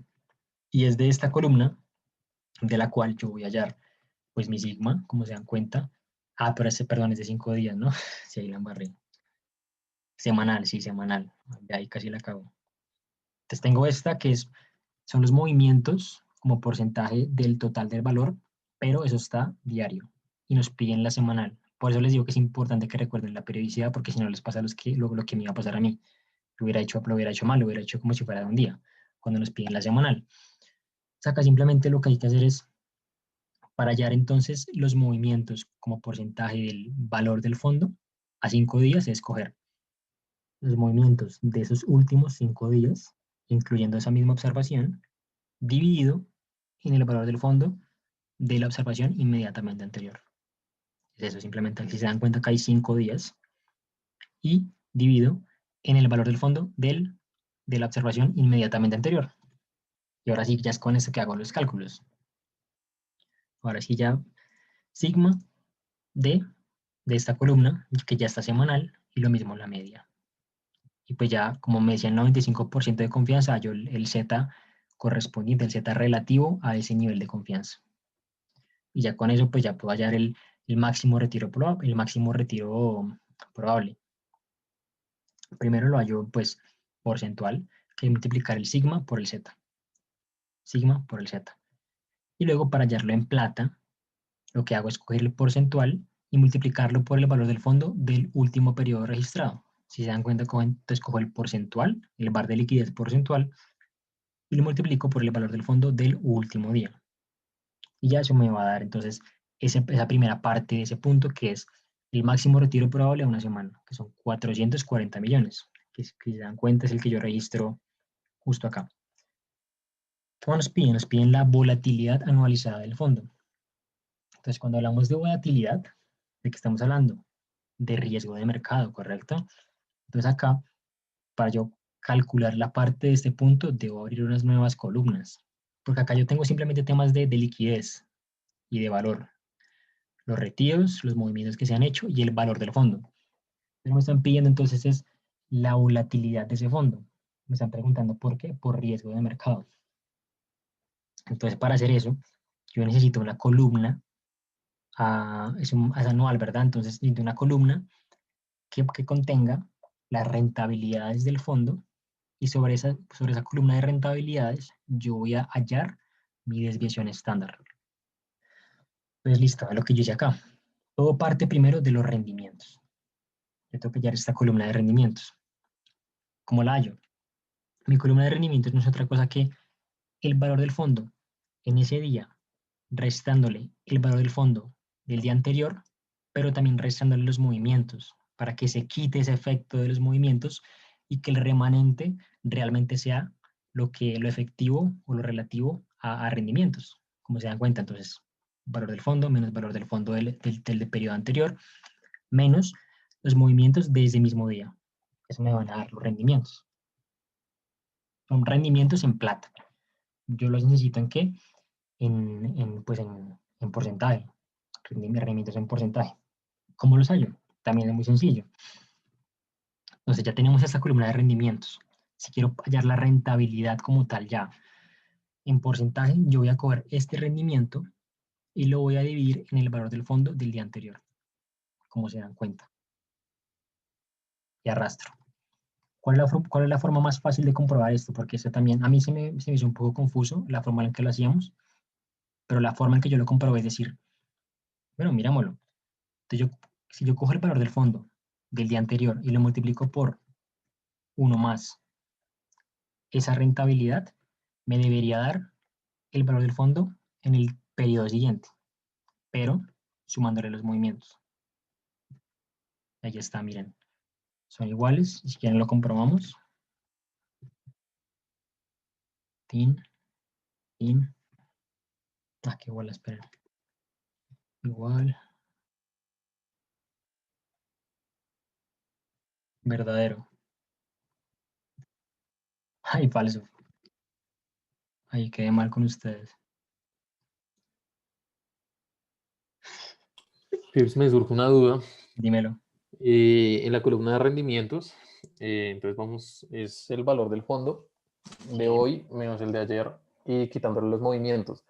Y es de esta columna de la cual yo voy a hallar pues mi sigma, como se dan cuenta. Ah, pero perdón, es de 5 días, ¿no? Si ahí la embarré. Semanal, sí, semanal. De ahí casi la acabo. Entonces tengo esta que son los movimientos como porcentaje del total del valor, pero eso está diario y nos piden la semanal. Por eso les digo que es importante que recuerden la periodicidad, porque si no les pasa lo que me iba a pasar a mí. Lo hubiera hecho mal, lo hubiera hecho como si fuera de un día, cuando nos piden la semanal. O sea, acá simplemente lo que hay que hacer es, para hallar entonces los movimientos como porcentaje del valor del fondo, a 5 días, es escoger los movimientos de esos últimos 5 días, incluyendo esa misma observación, dividido en el valor del fondo de la observación inmediatamente anterior. Es eso, simplemente si se dan cuenta que hay 5 días, y divido en el valor del fondo de la observación inmediatamente anterior. Y ahora sí, ya es con esto que hago los cálculos. Ahora sí ya sigma de esta columna, que ya está semanal, y lo mismo la media. Y pues ya, como me decían, 95% de confianza, yo el Z correspondiente, el Z relativo a ese nivel de confianza. Y ya con eso, pues ya puedo hallar el máximo retiro probable. Primero lo hallo, pues, porcentual, que es multiplicar el sigma por el Z. Sigma por el Z. Y luego, para hallarlo en plata, lo que hago es coger el porcentual y multiplicarlo por el valor del fondo del último periodo registrado. Si se dan cuenta, entonces cojo el porcentual, el bar de liquidez porcentual, y lo multiplico por el valor del fondo del último día. Y ya eso me va a dar entonces esa primera parte de ese punto, que es el máximo retiro probable a una semana, que son 440 millones, que si se dan cuenta es el que yo registro justo acá. ¿Cómo nos piden? Nos piden la volatilidad anualizada del fondo. Entonces, cuando hablamos de volatilidad, ¿de qué estamos hablando? De riesgo de mercado, ¿correcto? Entonces acá, para yo calcular la parte de este punto, debo abrir unas nuevas columnas, porque acá yo tengo simplemente temas de liquidez y de valor. Los retiros, los movimientos que se han hecho y el valor del fondo. Pero me están pidiendo entonces es la volatilidad de ese fondo. Me están preguntando por qué, por riesgo de mercado. Entonces, para hacer eso, yo necesito una columna, es anual, ¿verdad? Entonces, necesito una columna que contenga las rentabilidades del fondo, y sobre esa columna de rentabilidades yo voy a hallar mi desviación estándar. Pues listo, es lo que yo hice acá. Todo parte primero de los rendimientos. Yo tengo que hallar esta columna de rendimientos. ¿Cómo la hallo? Mi columna de rendimientos no es otra cosa que el valor del fondo en ese día, restándole el valor del fondo del día anterior, pero también restándole los movimientos, para que se quite ese efecto de los movimientos y que el remanente realmente sea lo efectivo o lo relativo a rendimientos. Como se dan cuenta, entonces, valor del fondo menos valor del fondo del periodo anterior, menos los movimientos de ese mismo día. Eso me van a dar los rendimientos. Son rendimientos en plata. Yo los necesito ¿en qué? En porcentaje. Rendimientos en porcentaje. ¿Cómo los hallo? También es muy sencillo. Entonces ya tenemos esta columna de rendimientos. Si quiero hallar la rentabilidad como tal ya en porcentaje, yo voy a coger este rendimiento y lo voy a dividir en el valor del fondo del día anterior, como se dan cuenta. Y arrastro. ¿Cuál es la forma más fácil de comprobar esto? Porque esto también, a mí se me hizo un poco confuso la forma en que lo hacíamos, pero la forma en que yo lo comprobé es decir, bueno, mirámoslo. Entonces si yo cojo el valor del fondo del día anterior y lo multiplico por 1 más esa rentabilidad, me debería dar el valor del fondo en el periodo siguiente, pero sumándole los movimientos. Ahí está, miren. Son iguales, si quieren lo comprobamos. Tin, tin. Ah, qué igual, esperen. Igual. Verdadero. Ay, falso. Ahí quedé mal con ustedes. Pips, me surge una duda. Dímelo. En la columna de rendimientos, entonces es el valor del fondo de hoy menos el de ayer y quitándole los movimientos.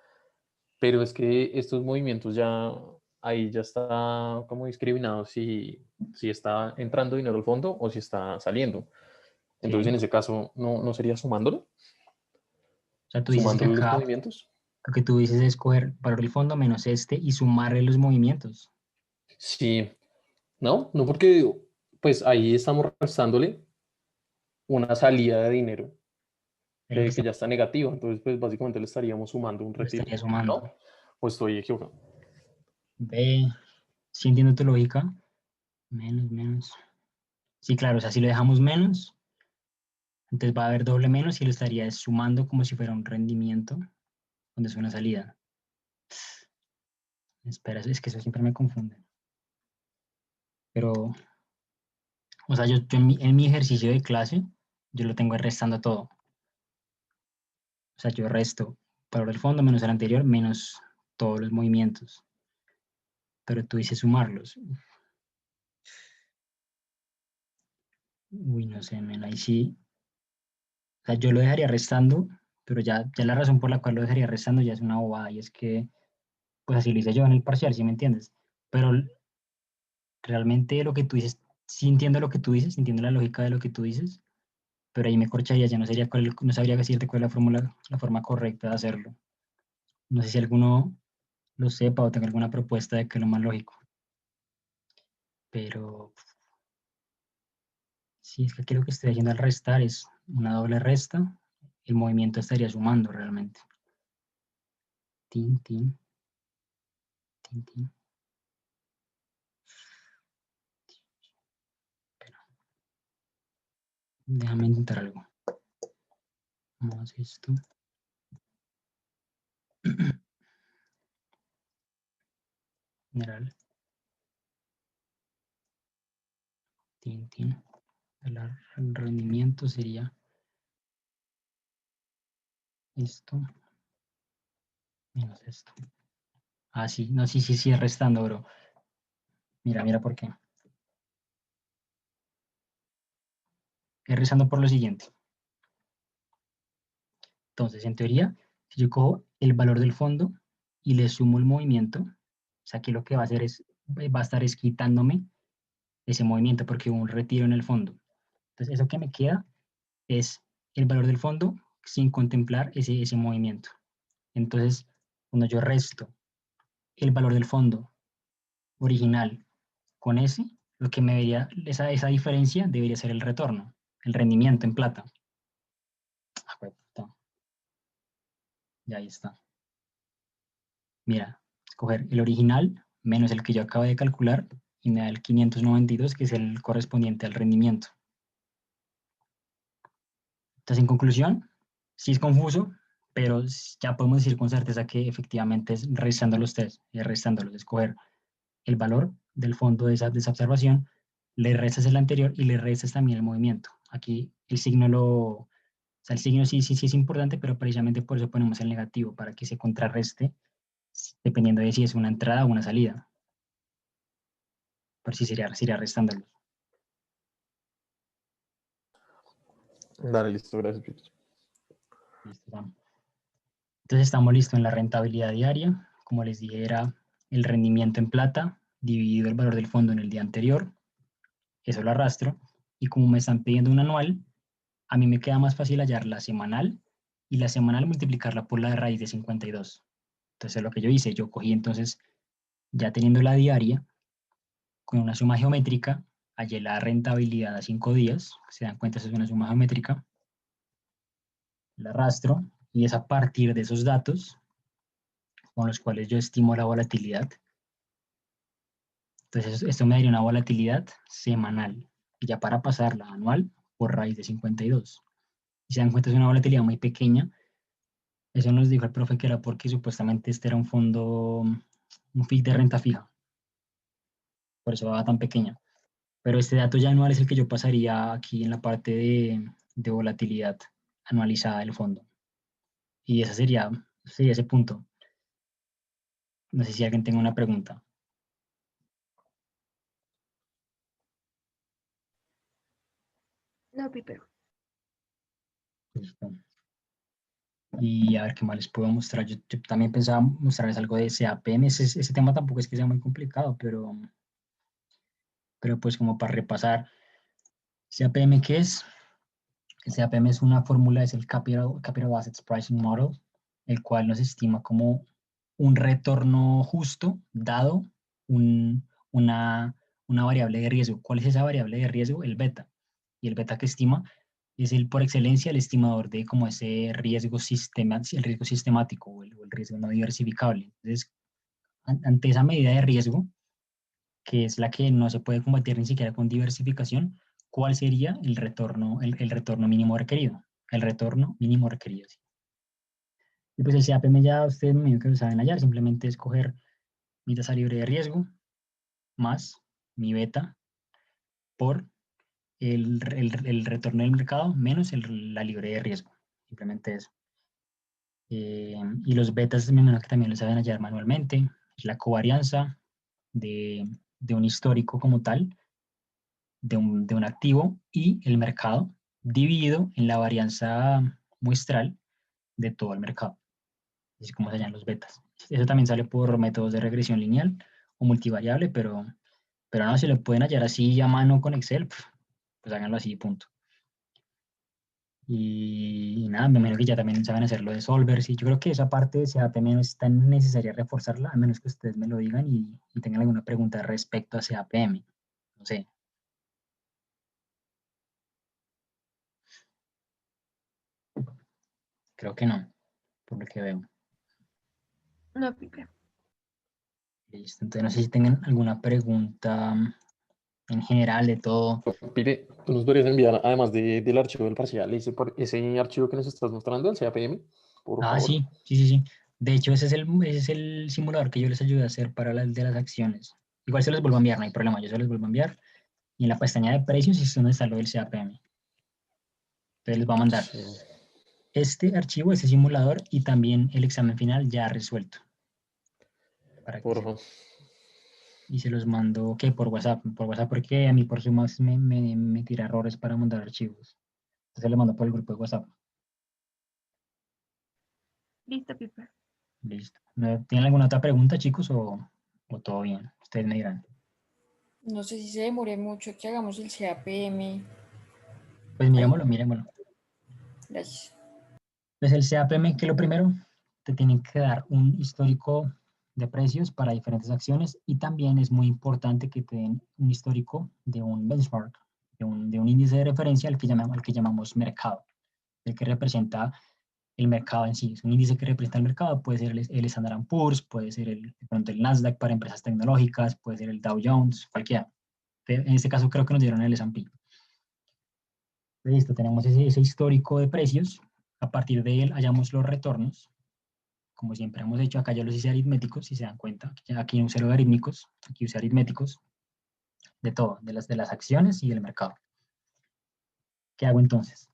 Pero es que estos movimientos ya, ahí ya está como discriminado si está entrando dinero al fondo o si está saliendo. Entonces, Sí. en ese caso, ¿no sería sumándolo? O sea, tú dices que ¿Sumándole los acá movimientos? lo que tú dices es coger valor del fondo menos este y sumarle los movimientos. Sí, no porque pues ahí estamos restándole una salida de dinero Es lo que que ya está negativa. Entonces, pues básicamente le estaríamos sumando un lo retiro, estaría sumando. ¿no? ¿O estoy equivocado? Ve, si entiendo tu lógica. Menos. Sí, claro, o sea, si lo dejamos menos, entonces va a haber doble menos y lo estaría sumando como si fuera un rendimiento cuando es una salida. Espera, es que eso siempre me confunde. Pero, o sea, yo en mi ejercicio de clase, yo lo tengo restando todo. O sea, yo resto valor del fondo menos el anterior menos todos los movimientos. Pero tú dices sumarlos. Uy, no sé, men, ahí sí. O sea, yo lo dejaría restando, pero ya la razón por la cual lo dejaría restando ya es una bobada y es que pues así lo hice yo en el parcial, ¿sí me entiendes? Pero realmente lo que tú dices, sí entiendo lo que tú dices, entiendo la lógica de lo que tú dices, pero ahí me corcharía, ya no sería no sabría decirte cuál es la forma correcta de hacerlo. No sé si alguno lo sepa o tenga alguna propuesta de que es lo más lógico. Pero sí, es que aquí lo que estoy haciendo al restar es una doble resta, el movimiento estaría sumando realmente. Tin, tin, tin, tin. Déjame intentar algo. Vamos a esto. General. Tin, tin. El rendimiento sería esto menos esto. Ah, sí, no, sí, es restando, bro. Mira por qué. Es restando por lo siguiente. Entonces, en teoría, si yo cojo el valor del fondo y le sumo el movimiento, o sea, aquí lo que va a hacer es, va a estar quitándome ese movimiento porque hubo un retiro en el fondo. Entonces, eso que me queda es el valor del fondo sin contemplar ese movimiento. Entonces, cuando yo resto el valor del fondo original con ese, lo que me debería, esa diferencia debería ser el retorno, el rendimiento en plata. Ah, puta. Y ahí está. Mira, escoger el original menos el que yo acabo de calcular y me da el 592, que es el correspondiente al rendimiento. Entonces, en conclusión, sí es confuso, pero ya podemos decir con certeza que efectivamente es restando los test, restándolos, escoger el valor del fondo de esa observación, le restas el anterior y le restas también el movimiento. Aquí el signo o sea, el signo sí es importante, pero precisamente por eso ponemos el negativo, para que se contrarreste dependiendo de si es una entrada o una salida. Por si sería restándolo. Dale, listo, gracias, Pips. Listo, Sam. Entonces estamos listos en la rentabilidad diaria. Como les dije, era el rendimiento en plata dividido el valor del fondo en el día anterior. Eso lo arrastro. Y como me están pidiendo un anual, a mí me queda más fácil hallar la semanal y la semanal multiplicarla por la de raíz de 52. Entonces lo que yo hice, yo cogí entonces, ya teniendo la diaria, con una suma geométrica, hallé la rentabilidad a 5 días. Se dan cuenta, eso es una suma geométrica. La arrastro y es a partir de esos datos con los cuales yo estimo la volatilidad. Entonces, esto me daría una volatilidad semanal. Y ya para pasarla anual por raíz de 52. Y se dan cuenta, es una volatilidad muy pequeña. Eso nos dijo el profe que era porque supuestamente este era un fondo, un FIC de renta fija. Por eso va tan pequeña. Pero este dato ya anual es el que yo pasaría aquí en la parte de volatilidad anualizada del fondo. Y ese sería ese punto. No sé si alguien tenga una pregunta. No, Pipe. Listo. Y a ver qué más les puedo mostrar. Yo también pensaba mostrarles algo de CAPM. Ese tema tampoco es que sea muy complicado, pero pues como para repasar. CAPM, ¿qué es? El CAPM es una fórmula, es el Capital Assets Pricing Model, el cual nos estima como un retorno justo dado una variable de riesgo. ¿Cuál es esa variable de riesgo? El beta. Y el beta que estima es por excelencia el estimador de como ese riesgo, el riesgo sistemático o el riesgo no diversificable. Entonces, ante esa medida de riesgo, que es la que no se puede combatir ni siquiera con diversificación, ¿cuál sería el retorno mínimo requerido? El retorno mínimo requerido. Sí. Y pues el CAPM ya ustedes me imagino que lo saben hallar, simplemente es coger mi tasa libre de riesgo más mi beta por el retorno del mercado menos la libre de riesgo. Simplemente eso. Y los betas me imagino que también lo saben hallar manualmente. Es la covarianza de un histórico como tal, de un activo y el mercado dividido en la varianza muestral de todo el mercado. Así como se llaman los betas. Eso también sale por métodos de regresión lineal o multivariable, pero no, si lo pueden hallar así a mano con Excel, pues háganlo así, punto. Y nada, me imagino que ya también saben hacerlo de solvers. Y yo creo que esa parte de CAPM no es tan necesaria reforzarla, a menos que ustedes me lo digan y tengan alguna pregunta respecto a CAPM. No sé. Creo que no, por lo que veo. No, Pipe. Listo. Entonces, no sé si tengan alguna pregunta en general de todo. Pide, tú nos podrías enviar, además del archivo del parcial, ese archivo que nos estás mostrando, el CAPM, por Ah, favor. sí. De hecho, ese es el simulador que yo les ayudé a hacer para las de las acciones. Igual se los vuelvo a enviar, no hay problema, yo se los vuelvo a enviar. Y en la pestaña de precios es donde está lo del CAPM. Entonces les va a mandar Sí. este archivo, ese simulador y también el examen final ya resuelto. Para que Por sepan. favor. Y se los mando, ¿qué? Por WhatsApp. Por WhatsApp porque a mí por Zoom me tira errores para mandar archivos. Entonces les mando por el grupo de WhatsApp. Listo, Pipe. Listo. ¿Tienen alguna otra pregunta, chicos, o todo bien? Ustedes me dirán. No sé si se demore mucho que hagamos el CAPM. Pues Ahí, miremoslo. gracias. Pues el CAPM, que lo primero, te tienen que dar un histórico de precios para diferentes acciones y también es muy importante que te den un histórico de un benchmark, de un índice de referencia al que llamamos mercado, el que representa el mercado en sí. Es un índice que representa el mercado, puede ser el Standard & Poor's, puede ser de pronto el Nasdaq para empresas tecnológicas, puede ser el Dow Jones, cualquiera. En este caso creo que nos dieron el S&P. Listo, tenemos ese histórico de precios. A partir de él hallamos los retornos. Como siempre hemos hecho, acá ya los hice aritméticos, si se dan cuenta. Aquí usé logarítmicos, aquí usé aritméticos de todo, de las acciones y del mercado. ¿Qué hago entonces?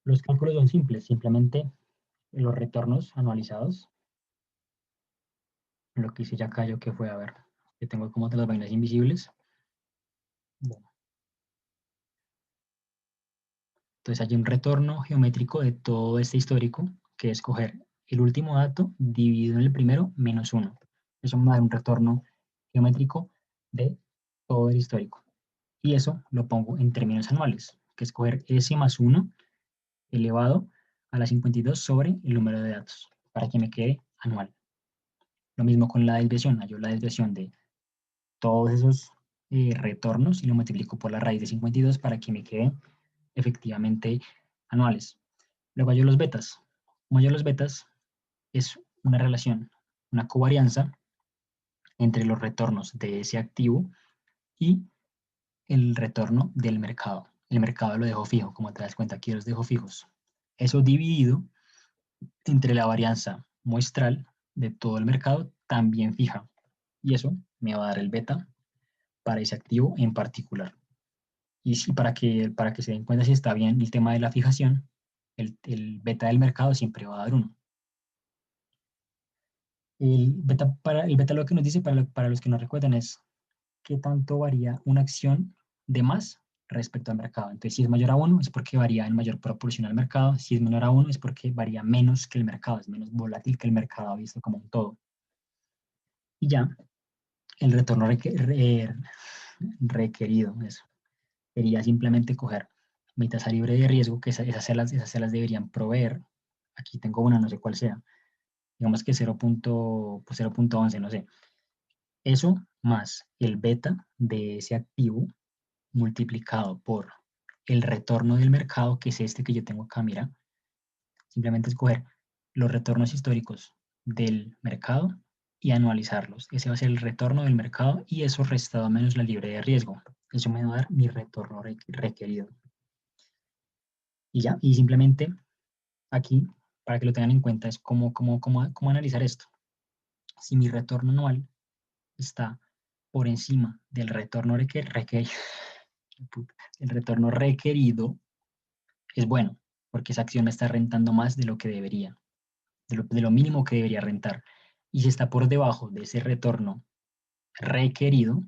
Los cálculos son simples, simplemente los retornos anualizados. Lo que hice ya acá yo que fue, a ver, que tengo como de las vainas invisibles. Bueno, Entonces hay un retorno geométrico de todo este histórico, que es coger el último dato dividido en el primero menos 1. Eso me va a dar un retorno geométrico de todo el histórico. Y eso lo pongo en términos anuales, que es coger S más 1 elevado a la 52 sobre el número de datos, para que me quede anual. Lo mismo con la desviación. Hallo la desviación de todos esos retornos y lo multiplico por la raíz de 52 para que me queden efectivamente anuales. Luego hallo los betas. Como hallo los betas, es una relación, una covarianza entre los retornos de ese activo y el retorno del mercado. El mercado lo dejo fijo, como te das cuenta, aquí los dejo fijos. Eso dividido entre la varianza muestral de todo el mercado también fija. Y eso me va a dar el beta para ese activo en particular. Y si para que se den cuenta si está bien el tema de la fijación, el beta del mercado siempre va a dar 1. El beta lo que nos dice, para los que no recuerdan, es qué tanto varía una acción de más respecto al mercado. Entonces, si es mayor a 1, es porque varía en mayor proporción al mercado. Si es menor a 1, es porque varía menos que el mercado, es menos volátil que el mercado visto como un todo. Y ya, el retorno requerido, eso, sería simplemente coger mi tasa libre de riesgo, que esas celas deberían proveer. Aquí tengo una, no sé cuál sea. Digamos que 0.11, no sé. Eso más el beta de ese activo multiplicado por el retorno del mercado, que es este que yo tengo acá, mira. Simplemente escoger los retornos históricos del mercado y anualizarlos. Ese va a ser el retorno del mercado y eso restado menos la libre de riesgo. Eso me va a dar mi retorno requerido. Y ya, y simplemente aquí, para que lo tengan en cuenta, es cómo analizar esto. Si mi retorno anual está por encima del retorno el retorno requerido, es bueno, porque esa acción me está rentando más de lo que debería, de lo mínimo que debería rentar. Y si está por debajo de ese retorno requerido,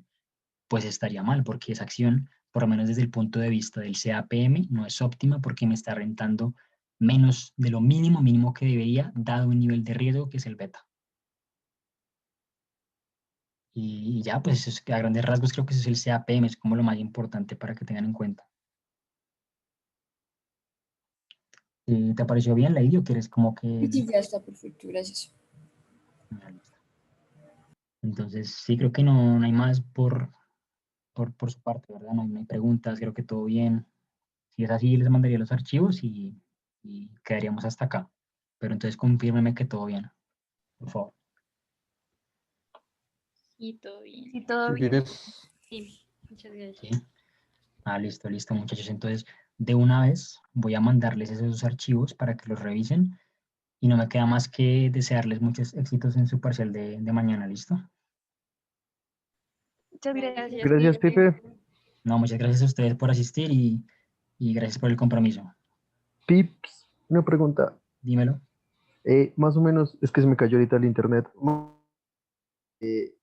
pues estaría mal, porque esa acción, por lo menos desde el punto de vista del CAPM, no es óptima porque me está rentando menos de lo mínimo que debería, dado un nivel de riesgo que es el beta. Y ya, pues eso es, a grandes rasgos creo que ese es el CAPM, es como lo más importante para que tengan en cuenta. ¿Te pareció bien, Lady, o quieres como que... Sí, ya está perfecto, gracias. Entonces, sí, creo que no hay más por su parte, ¿verdad? No hay preguntas, creo que todo bien. Si es así, les mandaría los archivos y quedaríamos hasta acá. Pero entonces confírmeme que todo bien, por favor. Y todo bien. Sí, todo Sí, bien. Pipe. Sí, muchas gracias. ¿Sí? Listo, muchachos. Entonces, de una vez voy a mandarles esos archivos para que los revisen y no me queda más que desearles muchos éxitos en su parcial de mañana, ¿listo? Muchas gracias. Gracias, Pipe. No, muchas gracias a ustedes por asistir y gracias por el compromiso. Pips, una pregunta. Dímelo. Más o menos, es que se me cayó ahorita el internet. Eh,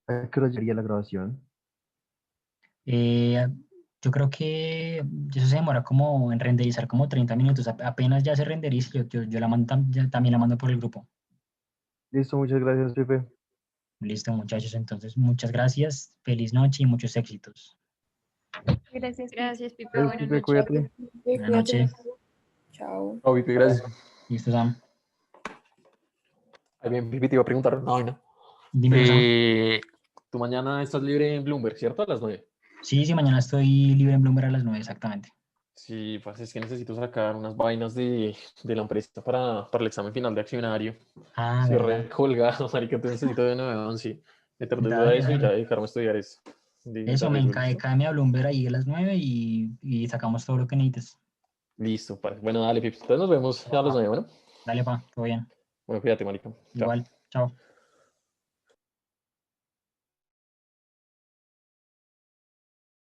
¿A qué hora llegaría la grabación? Yo creo que eso se demora como en renderizar como 30 minutos. Apenas ya se renderiza, yo la mando, también la mando por el grupo. Listo, muchas gracias, Pipe. Listo, muchachos. Entonces, muchas gracias. Feliz noche y muchos éxitos. Gracias. Gracias, Pipe. Gracias, Buenas Pipe, noches. cuídate. Buenas noches. Chao. Chao, Pipe, gracias. Listo, Sam. Ahí bien, Pipe, te iba a preguntar una vaina. Dímelo, Sam. Tú mañana estás libre en Bloomberg, ¿cierto? A las 9. Sí, mañana estoy libre en Bloomberg a las 9 exactamente. Sí, pues es que necesito sacar unas vainas de la empresa para el examen final de accionario. Estoy ¿Verdad? recolgado, marica, entonces necesito de nuevo, sí, meter de duda a Dale, eso y ya dale. dedicarme a estudiar eso. De Eso, me arreglo, ¿listo? cáeme a Bloomberg ahí a las 9 y sacamos todo lo que necesites. Listo, pues. Bueno, dale, Pipe. Entonces nos vemos a las 9, bueno. Dale, pa, todo bien. Bueno, cuídate, marica. Chao. Igual, chao.